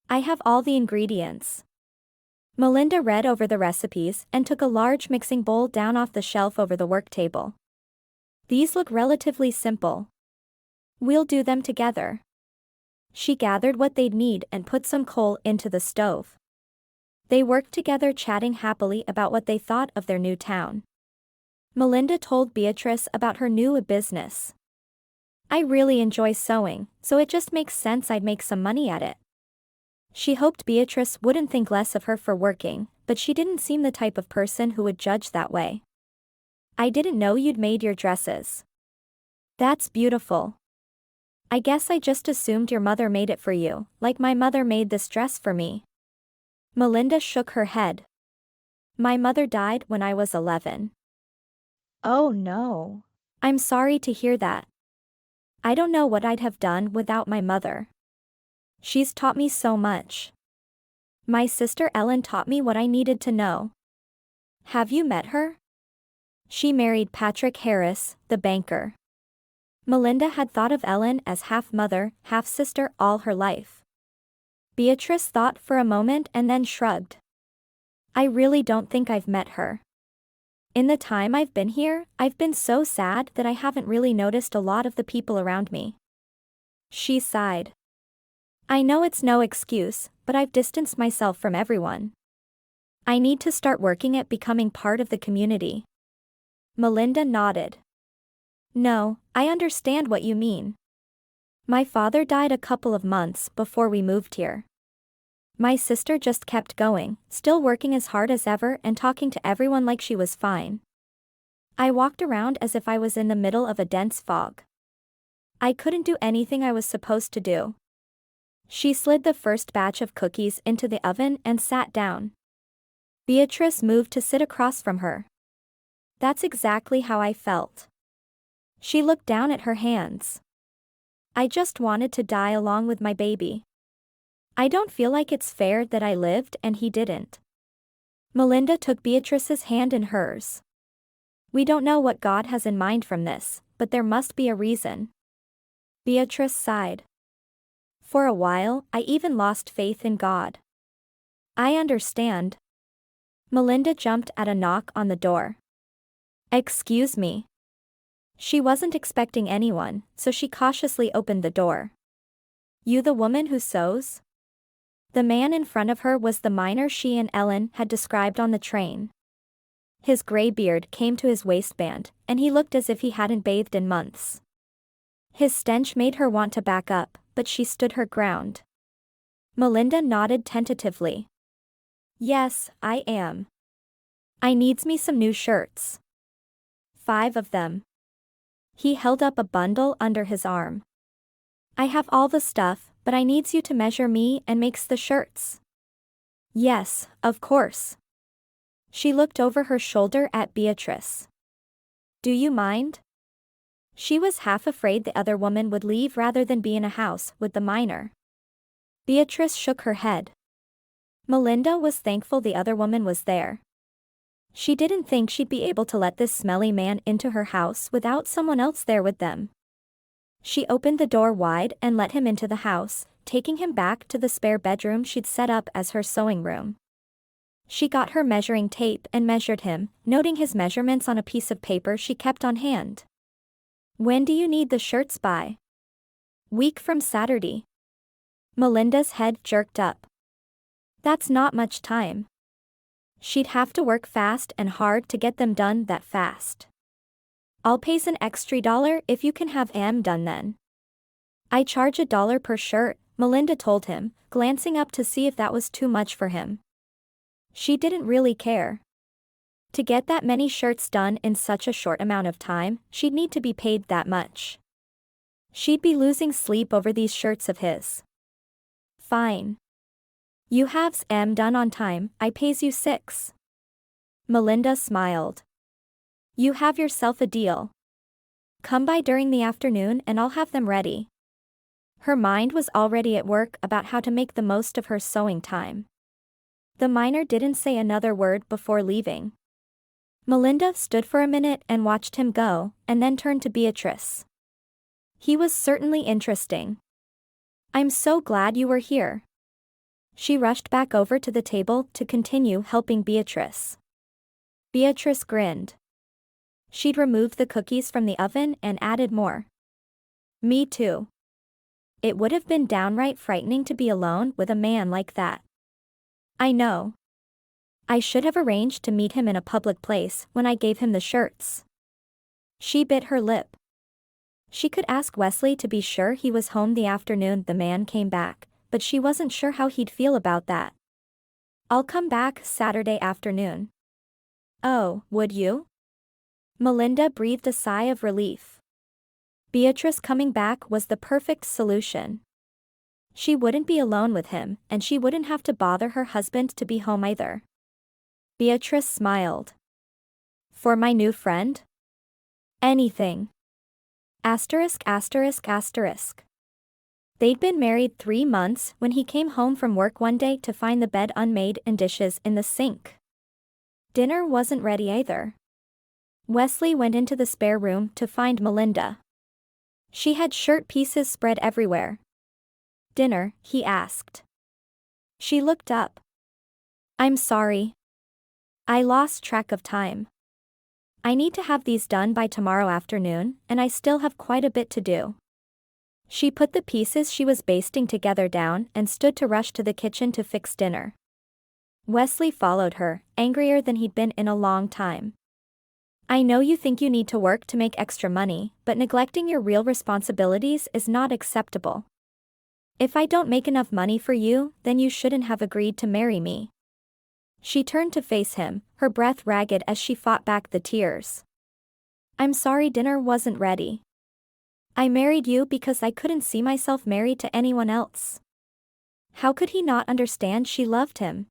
I have all the ingredients. Malinda read over the recipes and took a large mixing bowl down off the shelf over the work table. These look relatively simple. We'll do them together. She gathered what they'd need and put some coal into the stove. They worked together, chatting happily about what they thought of their new town. Malinda told Beatrice about her new business. I really enjoy sewing, so it just makes sense I'd make some money at it. She hoped Beatrice wouldn't think less of her for working, but she didn't seem the type of person who would judge that way. I didn't know you'd made your dresses. That's beautiful. I guess I just assumed your mother made it for you, like my mother made this dress for me. Malinda shook her head. My mother died when I was 11. Oh no. I'm sorry to hear that. I don't know what I'd have done without my mother. She's taught me so much. My sister Ellen taught me what I needed to know. Have you met her? She married Patrick Harris, the banker. Malinda had thought of Ellen as half mother, half sister all her life. Beatrice thought for a moment and then shrugged. I really don't think I've met her. In the time I've been here, I've been so sad that I haven't really noticed a lot of the people around me. She sighed. I know it's no excuse, but I've distanced myself from everyone. I need to start working at becoming part of the community. Malinda nodded. No, I understand what you mean. My father died a couple of months before we moved here. My sister just kept going, still working as hard as ever and talking to everyone like she was fine. I walked around as if I was in the middle of a dense fog. I couldn't do anything I was supposed to do. She slid the first batch of cookies into the oven and sat down. Beatrice moved to sit across from her. That's exactly how I felt. She looked down at her hands. I just wanted to die along with my baby. I don't feel like it's fair that I lived and he didn't. Malinda took Beatrice's hand in hers. We don't know what God has in mind from this, but there must be a reason. Beatrice sighed. For a while, I even lost faith in God. I understand. Malinda jumped at a knock on the door. Excuse me. She wasn't expecting anyone, so she cautiously opened the door. You the woman who sews? The man in front of her was the miner she and Ellen had described on the train. His gray beard came to his waistband, and he looked as if he hadn't bathed in months. His stench made her want to back up, but she stood her ground. Malinda nodded tentatively. Yes, I am. I needs me some new shirts. 5 of them. He held up a bundle under his arm. I have all the stuff, but I needs you to measure me and makes the shirts. Yes, of course. She looked over her shoulder at Beatrice. Do you mind? She was half afraid the other woman would leave rather than be in a house with the miner. Beatrice shook her head. Malinda was thankful the other woman was there. She didn't think she'd be able to let this smelly man into her house without someone else there with them. She opened the door wide and let him into the house, taking him back to the spare bedroom she'd set up as her sewing room. She got her measuring tape and measured him, noting his measurements on a piece of paper she kept on hand. When do you need the shirts by? Week from Saturday. Malinda's head jerked up. That's not much time. She'd have to work fast and hard to get them done that fast. I'll pays an extra $1 if you can have 'em done then. I charge $1 per shirt, Malinda told him, glancing up to see if that was too much for him. She didn't really care. To get that many shirts done in such a short amount of time, she'd need to be paid that much. She'd be losing sleep over these shirts of his. Fine. You haves 'em done on time, I pays you 6. Malinda smiled. You have yourself a deal. Come by during the afternoon and I'll have them ready. Her mind was already at work about how to make the most of her sewing time. The miner didn't say another word before leaving. Malinda stood for a minute and watched him go, and then turned to Beatrice. He was certainly interesting. I'm so glad you were here. She rushed back over to the table to continue helping Beatrice. Beatrice grinned. She'd removed the cookies from the oven and added more. Me too. It would have been downright frightening to be alone with a man like that. I know. I should have arranged to meet him in a public place when I gave him the shirts. She bit her lip. She could ask Wesley to be sure he was home the afternoon the man came back, but she wasn't sure how he'd feel about that. I'll come back Saturday afternoon. Oh, would you? Malinda breathed a sigh of relief. Beatrice coming back was the perfect solution. She wouldn't be alone with him, and she wouldn't have to bother her husband to be home either. Beatrice smiled. For my new friend? Anything. Asterisk asterisk asterisk. They'd been married 3 months when he came home from work one day to find the bed unmade and dishes in the sink. Dinner wasn't ready either. Wesley went into the spare room to find Malinda. She had shirt pieces spread everywhere. Dinner, he asked. She looked up. I'm sorry. I lost track of time. I need to have these done by tomorrow afternoon, and I still have quite a bit to do. She put the pieces she was basting together down and stood to rush to the kitchen to fix dinner. Wesley followed her, angrier than he'd been in a long time. I know you think you need to work to make extra money, but neglecting your real responsibilities is not acceptable. If I don't make enough money for you, then you shouldn't have agreed to marry me. She turned to face him, her breath ragged as she fought back the tears. I'm sorry dinner wasn't ready. I married you because I couldn't see myself married to anyone else. How could he not understand she loved him?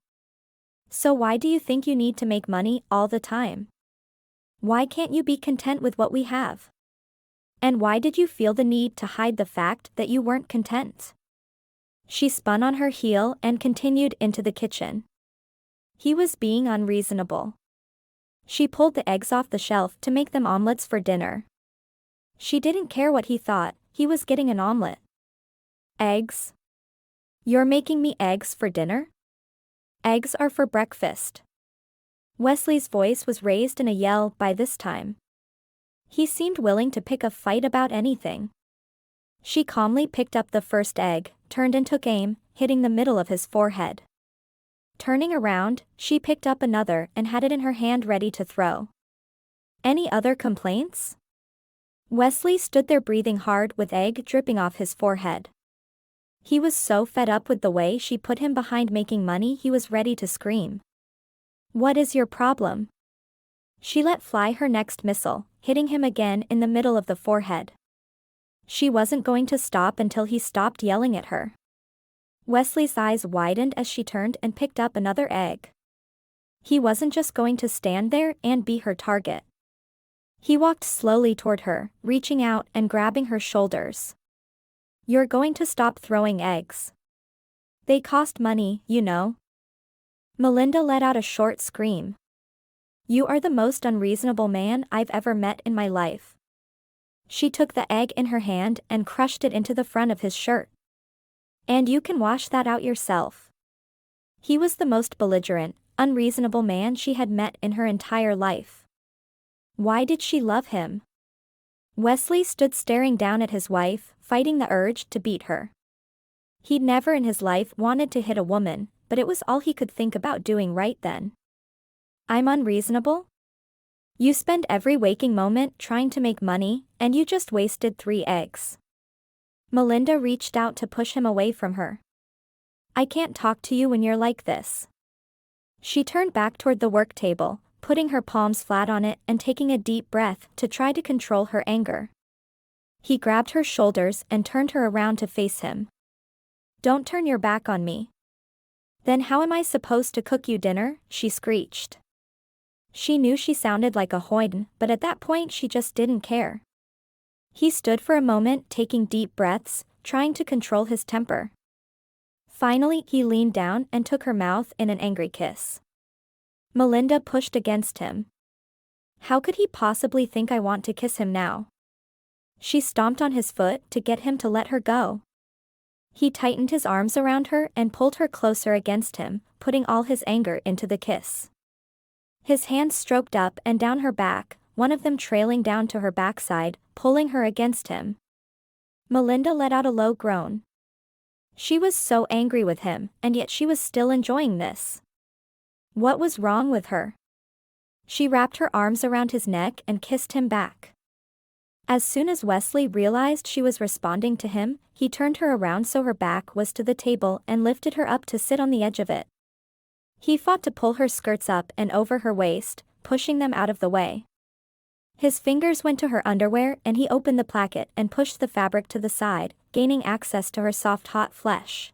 So why do you think you need to make money all the time? Why can't you be content with what we have? And why did you feel the need to hide the fact that you weren't content? She spun on her heel and continued into the kitchen. He was being unreasonable. She pulled the eggs off the shelf to make them omelets for dinner. She didn't care what he thought, he was getting an omelet. Eggs? You're making me eggs for dinner? Eggs are for breakfast. Wesley's voice was raised in a yell by this time. He seemed willing to pick a fight about anything. She calmly picked up the first egg, turned and took aim, hitting the middle of his forehead. Turning around, she picked up another and had it in her hand ready to throw. Any other complaints? Wesley stood there breathing hard with egg dripping off his forehead. He was so fed up with the way she put him behind making money he was ready to scream. What is your problem? She let fly her next missile, hitting him again in the middle of the forehead. She wasn't going to stop until he stopped yelling at her. Wesley's eyes widened as she turned and picked up another egg. He wasn't just going to stand there and be her target. He walked slowly toward her, reaching out and grabbing her shoulders. You're going to stop throwing eggs. They cost money, you know. Malinda let out a short scream. You are the most unreasonable man I've ever met in my life. She took the egg in her hand and crushed it into the front of his shirt. And you can wash that out yourself. He was the most belligerent, unreasonable man she had met in her entire life. Why did she love him? Wesley stood staring down at his wife, fighting the urge to beat her. He'd never in his life wanted to hit a woman, but it was all he could think about doing right then. I'm unreasonable? You spend every waking moment trying to make money, and you just wasted 3 eggs. Malinda reached out to push him away from her. I can't talk to you when you're like this. She turned back toward the work table, putting her palms flat on it and taking a deep breath to try to control her anger. He grabbed her shoulders and turned her around to face him. Don't turn your back on me. Then how am I supposed to cook you dinner? She screeched. She knew she sounded like a hoyden, but at that point she just didn't care. He stood for a moment taking deep breaths, trying to control his temper. Finally, he leaned down and took her mouth in an angry kiss. Malinda pushed against him. How could he possibly think I want to kiss him now? She stomped on his foot to get him to let her go. He tightened his arms around her and pulled her closer against him, putting all his anger into the kiss. His hands stroked up and down her back, one of them trailing down to her backside, pulling her against him. Malinda let out a low groan. She was so angry with him, and yet she was still enjoying this. What was wrong with her? She wrapped her arms around his neck and kissed him back. As soon as Wesley realized she was responding to him, he turned her around so her back was to the table and lifted her up to sit on the edge of it. He fought to pull her skirts up and over her waist, pushing them out of the way. His fingers went to her underwear and he opened the placket and pushed the fabric to the side, gaining access to her soft hot flesh.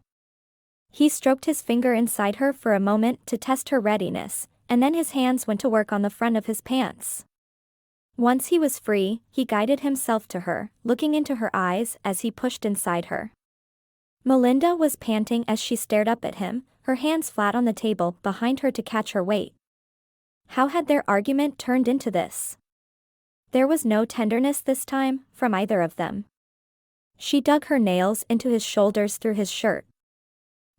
He stroked his finger inside her for a moment to test her readiness, and then his hands went to work on the front of his pants. Once he was free, he guided himself to her, looking into her eyes as he pushed inside her. Malinda was panting as she stared up at him, her hands flat on the table behind her to catch her weight. How had their argument turned into this? There was no tenderness this time, from either of them. She dug her nails into his shoulders through his shirt.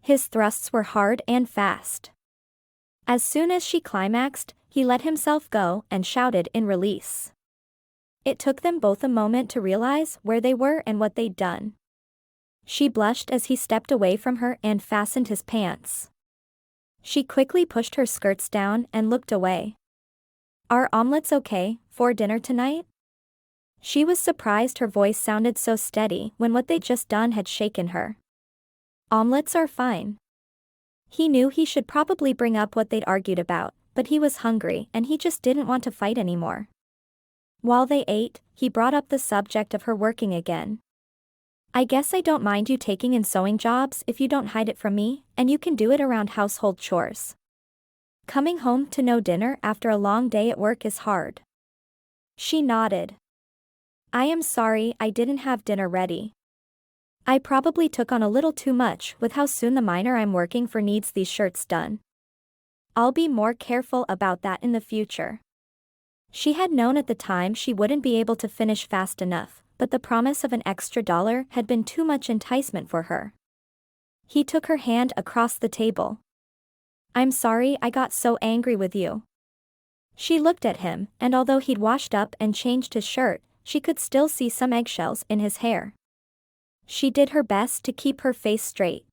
His thrusts were hard and fast. As soon as she climaxed, he let himself go and shouted in release. It took them both a moment to realize where they were and what they'd done. She blushed as he stepped away from her and fastened his pants. She quickly pushed her skirts down and looked away. Are omelets okay for dinner tonight? She was surprised her voice sounded so steady when what they'd just done had shaken her. Omelets are fine. He knew he should probably bring up what they'd argued about, but he was hungry and he just didn't want to fight anymore. While they ate, he brought up the subject of her working again. I guess I don't mind you taking in sewing jobs if you don't hide it from me, and you can do it around household chores. Coming home to no dinner after a long day at work is hard. She nodded. I am sorry I didn't have dinner ready. I probably took on a little too much with how soon the miner I'm working for needs these shirts done. I'll be more careful about that in the future. She had known at the time she wouldn't be able to finish fast enough, but the promise of an extra $1 had been too much enticement for her. He took her hand across the table. I'm sorry I got so angry with you. She looked at him, and although he'd washed up and changed his shirt, she could still see some eggshells in his hair. She did her best to keep her face straight.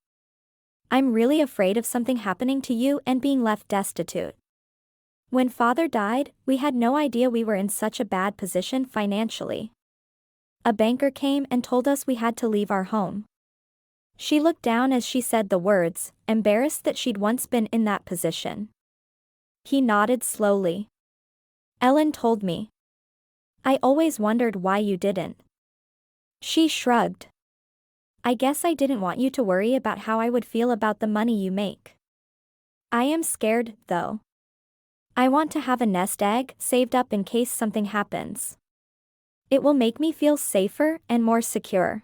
I'm really afraid of something happening to you and being left destitute. When father died, we had no idea we were in such a bad position financially. A banker came and told us we had to leave our home. She looked down as she said the words, embarrassed that she'd once been in that position. He nodded slowly. Ellen told me. I always wondered why you didn't. She shrugged. I guess I didn't want you to worry about how I would feel about the money you make. I am scared, though. I want to have a nest egg saved up in case something happens. It will make me feel safer and more secure.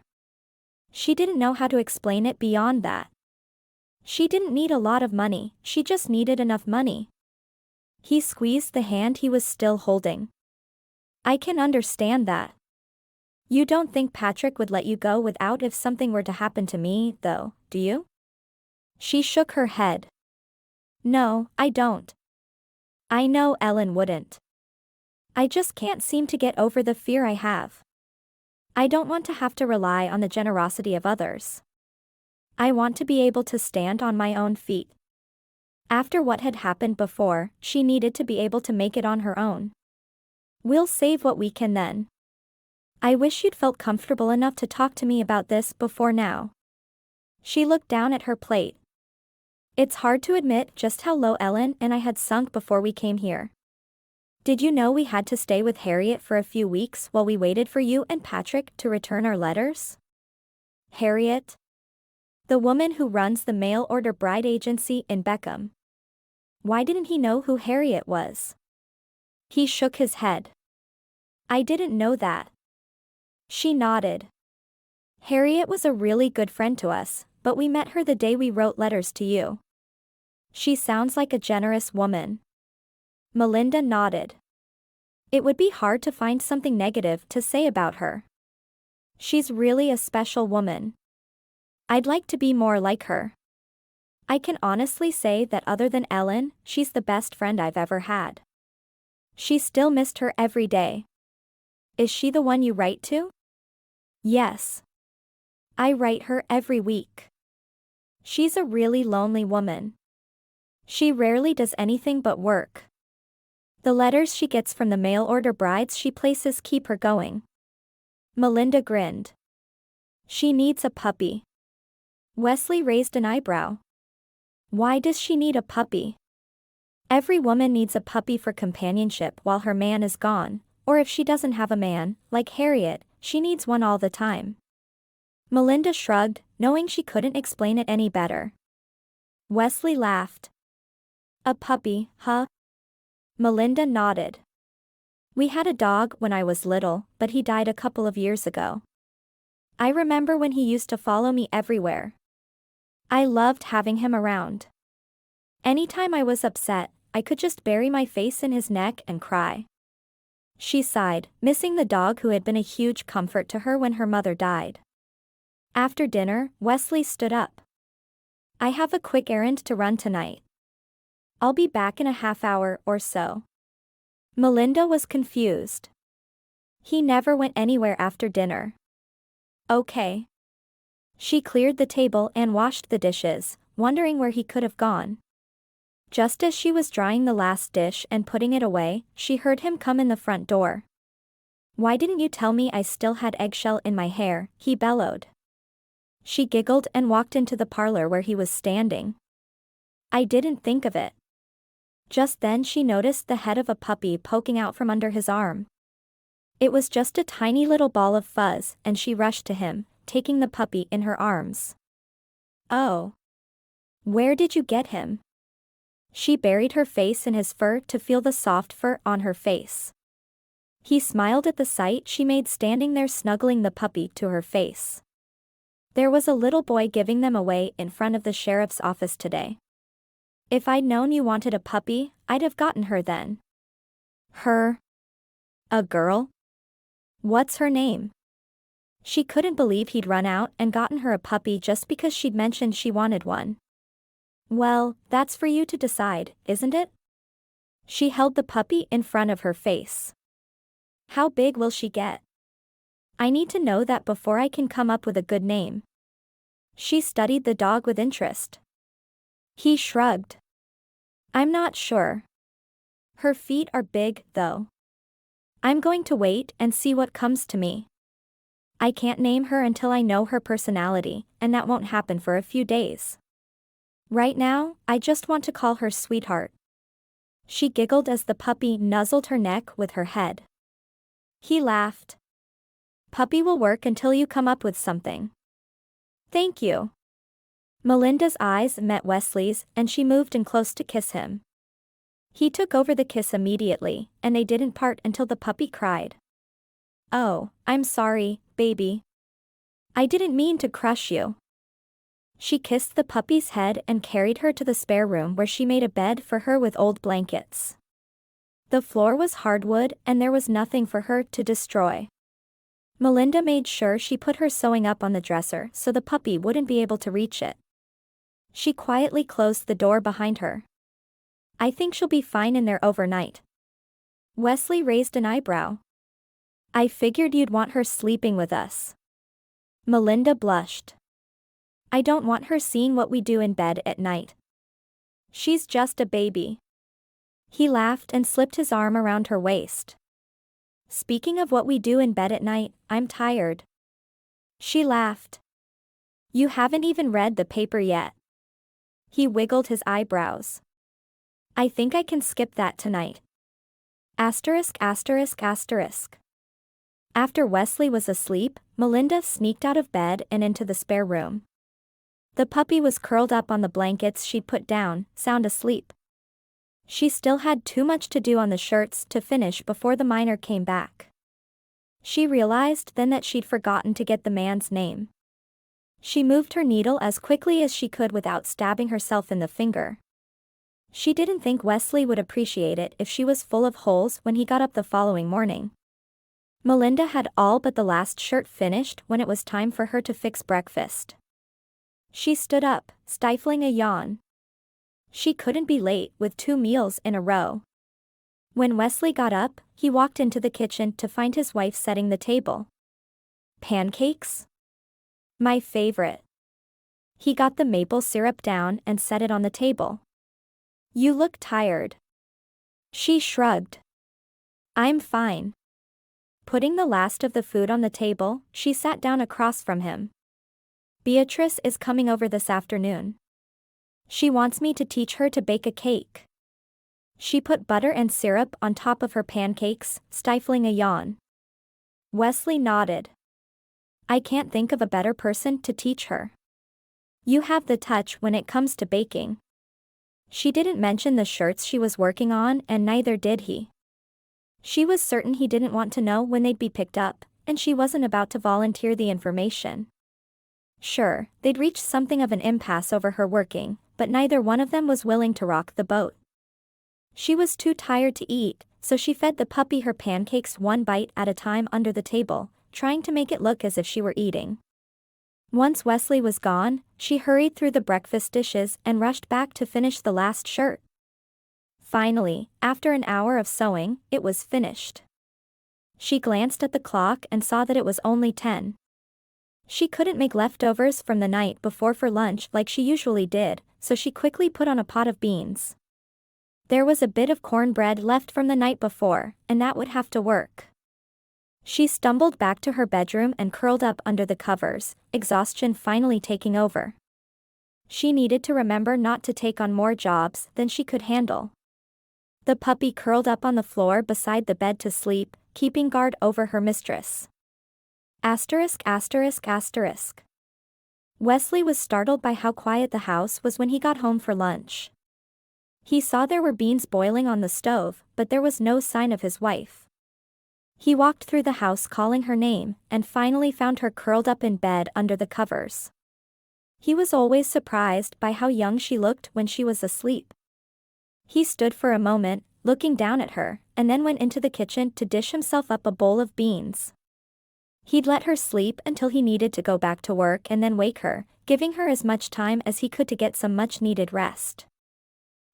She didn't know how to explain it beyond that. She didn't need a lot of money, she just needed enough money. He squeezed the hand he was still holding. I can understand that. You don't think Patrick would let you go without if something were to happen to me, though, do you? She shook her head. No, I don't. I know Ellen wouldn't. I just can't seem to get over the fear I have. I don't want to have to rely on the generosity of others. I want to be able to stand on my own feet. After what had happened before, she needed to be able to make it on her own. We'll save what we can then. I wish you'd felt comfortable enough to talk to me about this before now. She looked down at her plate. It's hard to admit just how low Ellen and I had sunk before we came here. Did you know we had to stay with Harriett for a few weeks while we waited for you and Patrick to return our letters? Harriett? The woman who runs the mail-order bride agency in Beckham. Why didn't he know who Harriett was? He shook his head. I didn't know that. She nodded. Harriett was a really good friend to us, but we met her the day we wrote letters to you. She sounds like a generous woman. Malinda nodded. It would be hard to find something negative to say about her. She's really a special woman. I'd like to be more like her. I can honestly say that other than Ellen, she's the best friend I've ever had. She still missed her every day. Is she the one you write to? Yes. I write her every week. She's a really lonely woman. She rarely does anything but work. The letters she gets from the mail-order brides she places keep her going. Malinda grinned. She needs a puppy. Wesley raised an eyebrow. Why does she need a puppy? Every woman needs a puppy for companionship while her man is gone, or if she doesn't have a man, like Harriett, she needs one all the time. Malinda shrugged, knowing she couldn't explain it any better. Wesley laughed. A puppy, huh? Malinda nodded. We had a dog when I was little, but he died a couple of years ago. I remember when he used to follow me everywhere. I loved having him around. Anytime I was upset, I could just bury my face in his neck and cry. She sighed, missing the dog who had been a huge comfort to her when her mother died. After dinner, Wesley stood up. I have a quick errand to run tonight. I'll be back in a half hour or so. Malinda was confused. He never went anywhere after dinner. Okay. She cleared the table and washed the dishes, wondering where he could have gone. Just as she was drying the last dish and putting it away, she heard him come in the front door. Why didn't you tell me I still had eggshell in my hair? He bellowed. She giggled and walked into the parlor where he was standing. I didn't think of it. Just then she noticed the head of a puppy poking out from under his arm. It was just a tiny little ball of fuzz, and she rushed to him, taking the puppy in her arms. Oh. Where did you get him? She buried her face in his fur to feel the soft fur on her face. He smiled at the sight she made standing there snuggling the puppy to her face. There was a little boy giving them away in front of the sheriff's office today. If I'd known you wanted a puppy, I'd have gotten her then. Her? A girl? What's her name? She couldn't believe he'd run out and gotten her a puppy just because she'd mentioned she wanted one. Well, that's for you to decide, isn't it? She held the puppy in front of her face. How big will she get? I need to know that before I can come up with a good name. She studied the dog with interest. He shrugged. I'm not sure. Her feet are big, though. I'm going to wait and see what comes to me. I can't name her until I know her personality, and that won't happen for a few days. Right now, I just want to call her sweetheart. She giggled as the puppy nuzzled her neck with her head. He laughed. Puppy will work until you come up with something. Thank you. Malinda's eyes met Wesley's and she moved in close to kiss him. He took over the kiss immediately, and they didn't part until the puppy cried. Oh, I'm sorry, baby. I didn't mean to crush you. She kissed the puppy's head and carried her to the spare room where she made a bed for her with old blankets. The floor was hardwood and there was nothing for her to destroy. Malinda made sure she put her sewing up on the dresser so the puppy wouldn't be able to reach it. She quietly closed the door behind her. I think she'll be fine in there overnight. Wesley raised an eyebrow. I figured you'd want her sleeping with us. Malinda blushed. I don't want her seeing what we do in bed at night. She's just a baby. He laughed and slipped his arm around her waist. Speaking of what we do in bed at night, I'm tired. She laughed. You haven't even read the paper yet. He wiggled his eyebrows. I think I can skip that tonight. Asterisk asterisk asterisk. After Wesley was asleep, Malinda sneaked out of bed and into the spare room. The puppy was curled up on the blankets she'd put down, sound asleep. She still had too much to do on the shirts to finish before the miner came back. She realized then that she'd forgotten to get the man's name. She moved her needle as quickly as she could without stabbing herself in the finger. She didn't think Wesley would appreciate it if she was full of holes when he got up the following morning. Malinda had all but the last shirt finished when it was time for her to fix breakfast. She stood up, stifling a yawn. She couldn't be late with 2 meals in a row. When Wesley got up, he walked into the kitchen to find his wife setting the table. Pancakes? My favorite. He got the maple syrup down and set it on the table. You look tired. She shrugged. I'm fine. Putting the last of the food on the table, she sat down across from him. Beatrice is coming over this afternoon. She wants me to teach her to bake a cake. She put butter and syrup on top of her pancakes, stifling a yawn. Wesley nodded. I can't think of a better person to teach her. You have the touch when it comes to baking. She didn't mention the shirts she was working on, and neither did he. She was certain he didn't want to know when they'd be picked up, and she wasn't about to volunteer the information. Sure, they'd reached something of an impasse over her working, but neither one of them was willing to rock the boat. She was too tired to eat, so she fed the puppy her pancakes one bite at a time under the table, trying to make it look as if she were eating. Once Wesley was gone, she hurried through the breakfast dishes and rushed back to finish the last shirt. Finally, after an hour of sewing, it was finished. She glanced at the clock and saw that it was only 10. She couldn't make leftovers from the night before for lunch like she usually did, so she quickly put on a pot of beans. There was a bit of cornbread left from the night before, and that would have to work. She stumbled back to her bedroom and curled up under the covers, exhaustion finally taking over. She needed to remember not to take on more jobs than she could handle. The puppy curled up on the floor beside the bed to sleep, keeping guard over her mistress. Asterisk asterisk asterisk. Wesley was startled by how quiet the house was when he got home for lunch. He saw there were beans boiling on the stove, but there was no sign of his wife. He walked through the house calling her name, and finally found her curled up in bed under the covers. He was always surprised by how young she looked when she was asleep. He stood for a moment, looking down at her, and then went into the kitchen to dish himself up a bowl of beans. He'd let her sleep until he needed to go back to work and then wake her, giving her as much time as he could to get some much-needed rest.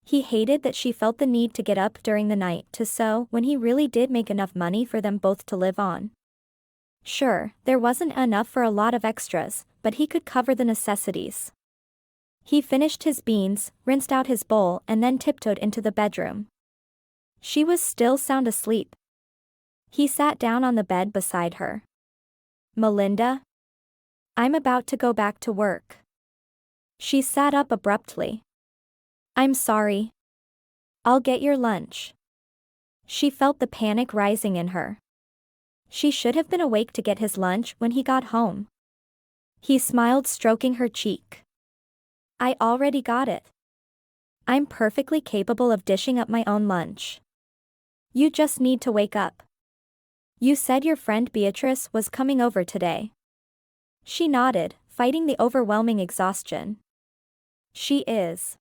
He hated that she felt the need to get up during the night to sew when he really did make enough money for them both to live on. Sure, there wasn't enough for a lot of extras, but he could cover the necessities. He finished his beans, rinsed out his bowl, and then tiptoed into the bedroom. She was still sound asleep. He sat down on the bed beside her. "Malinda? I'm about to go back to work." She sat up abruptly. "I'm sorry. I'll get your lunch." She felt the panic rising in her. She should have been awake to get his lunch when he got home. He smiled, stroking her cheek. "I already got it. I'm perfectly capable of dishing up my own lunch. You just need to wake up. You said your friend Beatrice was coming over today." She nodded, fighting the overwhelming exhaustion. "She is.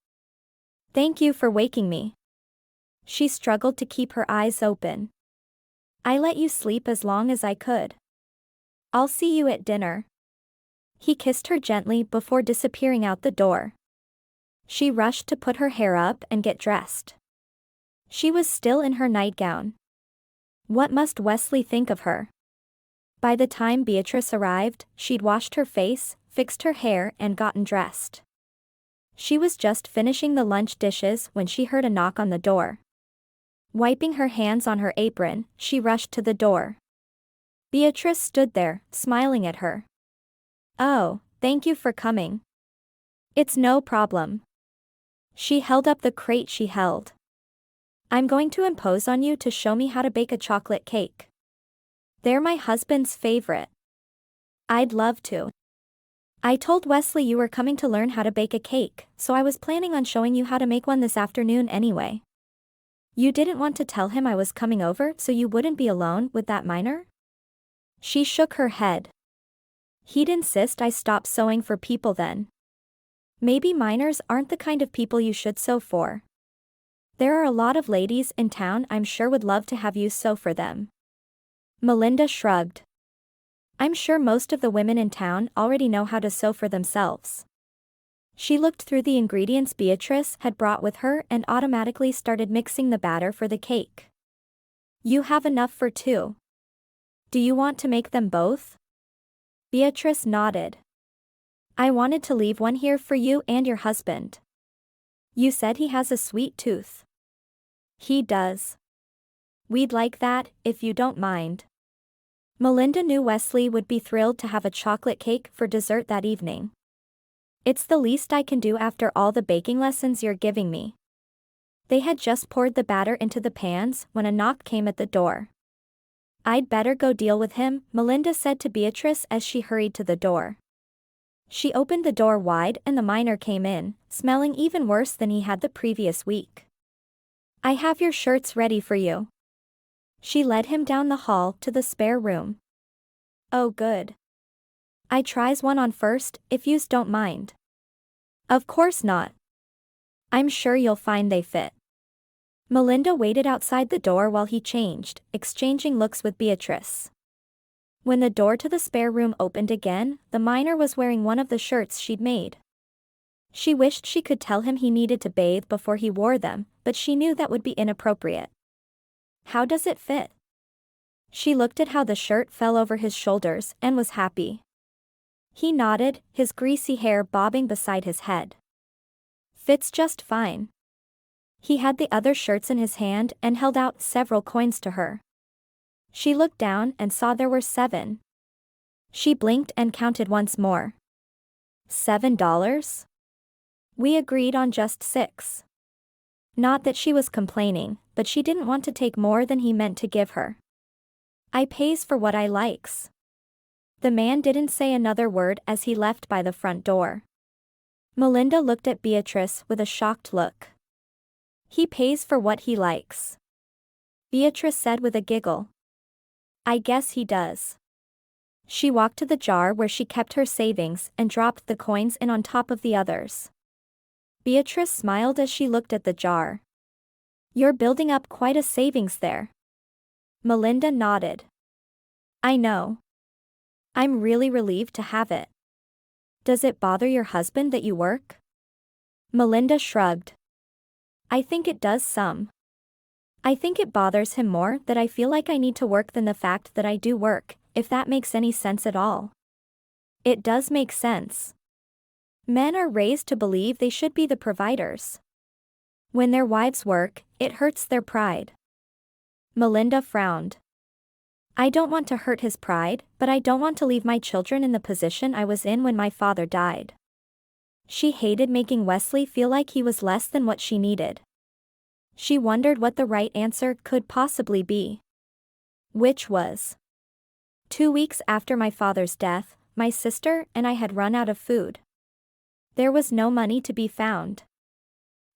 Thank you for waking me." She struggled to keep her eyes open. "I let you sleep as long as I could. I'll see you at dinner." He kissed her gently before disappearing out the door. She rushed to put her hair up and get dressed. She was still in her nightgown. What must Wesley think of her? By the time Beatrice arrived, she'd washed her face, fixed her hair, and gotten dressed. She was just finishing the lunch dishes when she heard a knock on the door. Wiping her hands on her apron, she rushed to the door. Beatrice stood there, smiling at her. "Oh, thank you for coming." "It's no problem." She held up the crate she held. "I'm going to impose on you to show me how to bake a chocolate cake. They're my husband's favorite." "I'd love to. I told Wesley you were coming to learn how to bake a cake, so I was planning on showing you how to make one this afternoon anyway. You didn't want to tell him I was coming over so you wouldn't be alone with that minor?" She shook her head. "He'd insist I stop sewing for people then. Maybe minors aren't the kind of people you should sew for. There are a lot of ladies in town I'm sure would love to have you sew for them." Malinda shrugged. "I'm sure most of the women in town already know how to sew for themselves." She looked through the ingredients Beatrice had brought with her and automatically started mixing the batter for the cake. "You have enough for two. Do you want to make them both?" Beatrice nodded. "I wanted to leave one here for you and your husband. You said he has a sweet tooth." "He does. We'd like that, if you don't mind." Malinda knew Wesley would be thrilled to have a chocolate cake for dessert that evening. "It's the least I can do after all the baking lessons you're giving me." They had just poured the batter into the pans when a knock came at the door. "I'd better go deal with him," Malinda said to Beatrice as she hurried to the door. She opened the door wide and the miner came in, smelling even worse than he had the previous week. "I have your shirts ready for you." She led him down the hall to the spare room. "Oh good. I tries one on first, if yous don't mind." "Of course not. I'm sure you'll find they fit." Malinda waited outside the door while he changed, exchanging looks with Beatrice. When the door to the spare room opened again, the miner was wearing one of the shirts she'd made. She wished she could tell him he needed to bathe before he wore them, but she knew that would be inappropriate. "How does it fit?" She looked at how the shirt fell over his shoulders and was happy. He nodded, his greasy hair bobbing beside his head. "Fits just fine." He had the other shirts in his hand and held out several coins to her. She looked down and saw there were 7. She blinked and counted once more. $7? We agreed on just 6. Not that she was complaining, but she didn't want to take more than he meant to give her. "I pays for what I likes." The man didn't say another word as he left by the front door. Malinda looked at Beatrice with a shocked look. "He pays for what he likes," Beatrice said with a giggle. "I guess he does." She walked to the jar where she kept her savings and dropped the coins in on top of the others. Beatrice smiled as she looked at the jar. "You're building up quite a savings there." Malinda nodded. "I know. I'm really relieved to have it." "Does it bother your husband that you work?" Malinda shrugged. I think it does some. I think it bothers him more that I feel like I need to work than the fact that I do work, if that makes any sense at all. It does make sense. Men are raised to believe they should be the providers. When their wives work, it hurts their pride. Malinda frowned. I don't want to hurt his pride, but I don't want to leave my children in the position I was in when my father died. She hated making Wesley feel like he was less than what she needed. She wondered what the right answer could possibly be. Which was, 2 weeks after my father's death, my sister and I had run out of food. There was no money to be found.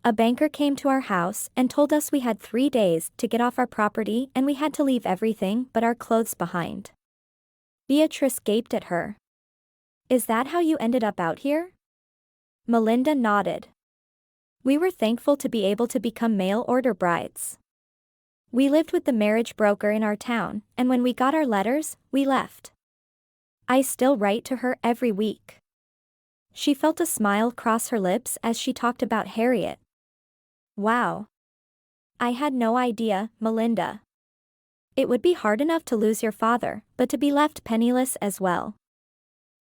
A banker came to our house and told us we had 3 days to get off our property and we had to leave everything but our clothes behind. Beatrice gaped at her. Is that how you ended up out here? Malinda nodded. We were thankful to be able to become mail-order brides. We lived with the marriage broker in our town, and when we got our letters, we left. I still write to her every week. She felt a smile cross her lips as she talked about Harriett. Wow. I had no idea, Malinda. It would be hard enough to lose your father, but to be left penniless as well.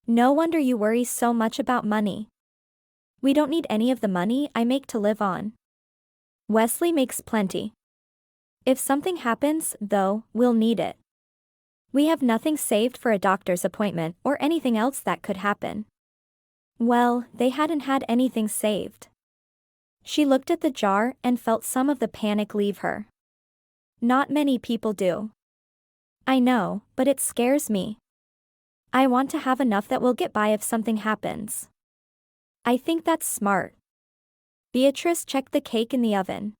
No wonder you worry so much about money. We don't need any of the money I make to live on. Wesley makes plenty. If something happens, though, we'll need it. We have nothing saved for a doctor's appointment or anything else that could happen. Well, they hadn't had anything saved. She looked at the jar and felt some of the panic leave her. Not many people do. I know, but it scares me. I want to have enough that will get by if something happens. I think that's smart. Beatrice checked the cake in the oven.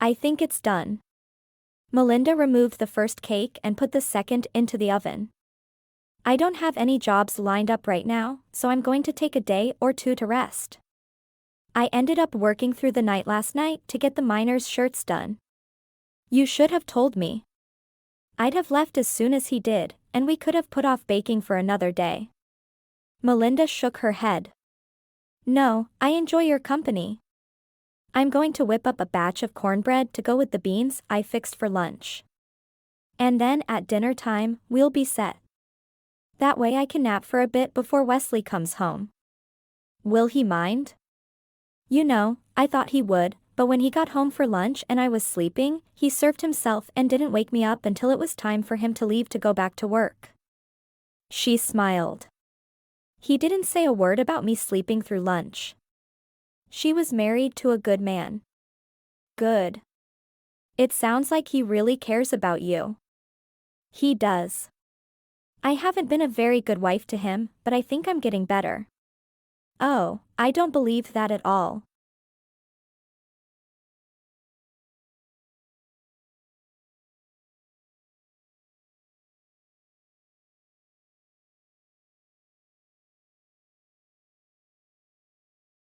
I think it's done. Malinda removed the first cake and put the second into the oven. I don't have any jobs lined up right now, so I'm going to take a day or two to rest. I ended up working through the night last night to get the miners' shirts done. You should have told me. I'd have left as soon as he did, and we could have put off baking for another day. Malinda shook her head. No, I enjoy your company. I'm going to whip up a batch of cornbread to go with the beans I fixed for lunch. And then at dinner time, we'll be set. That way I can nap for a bit before Wesley comes home. Will he mind? You know, I thought he would, but when he got home for lunch and I was sleeping, he served himself and didn't wake me up until it was time for him to leave to go back to work. She smiled. He didn't say a word about me sleeping through lunch. She was married to a good man. Good. It sounds like he really cares about you. He does. I haven't been a very good wife to him, but I think I'm getting better. Oh, I don't believe that at all.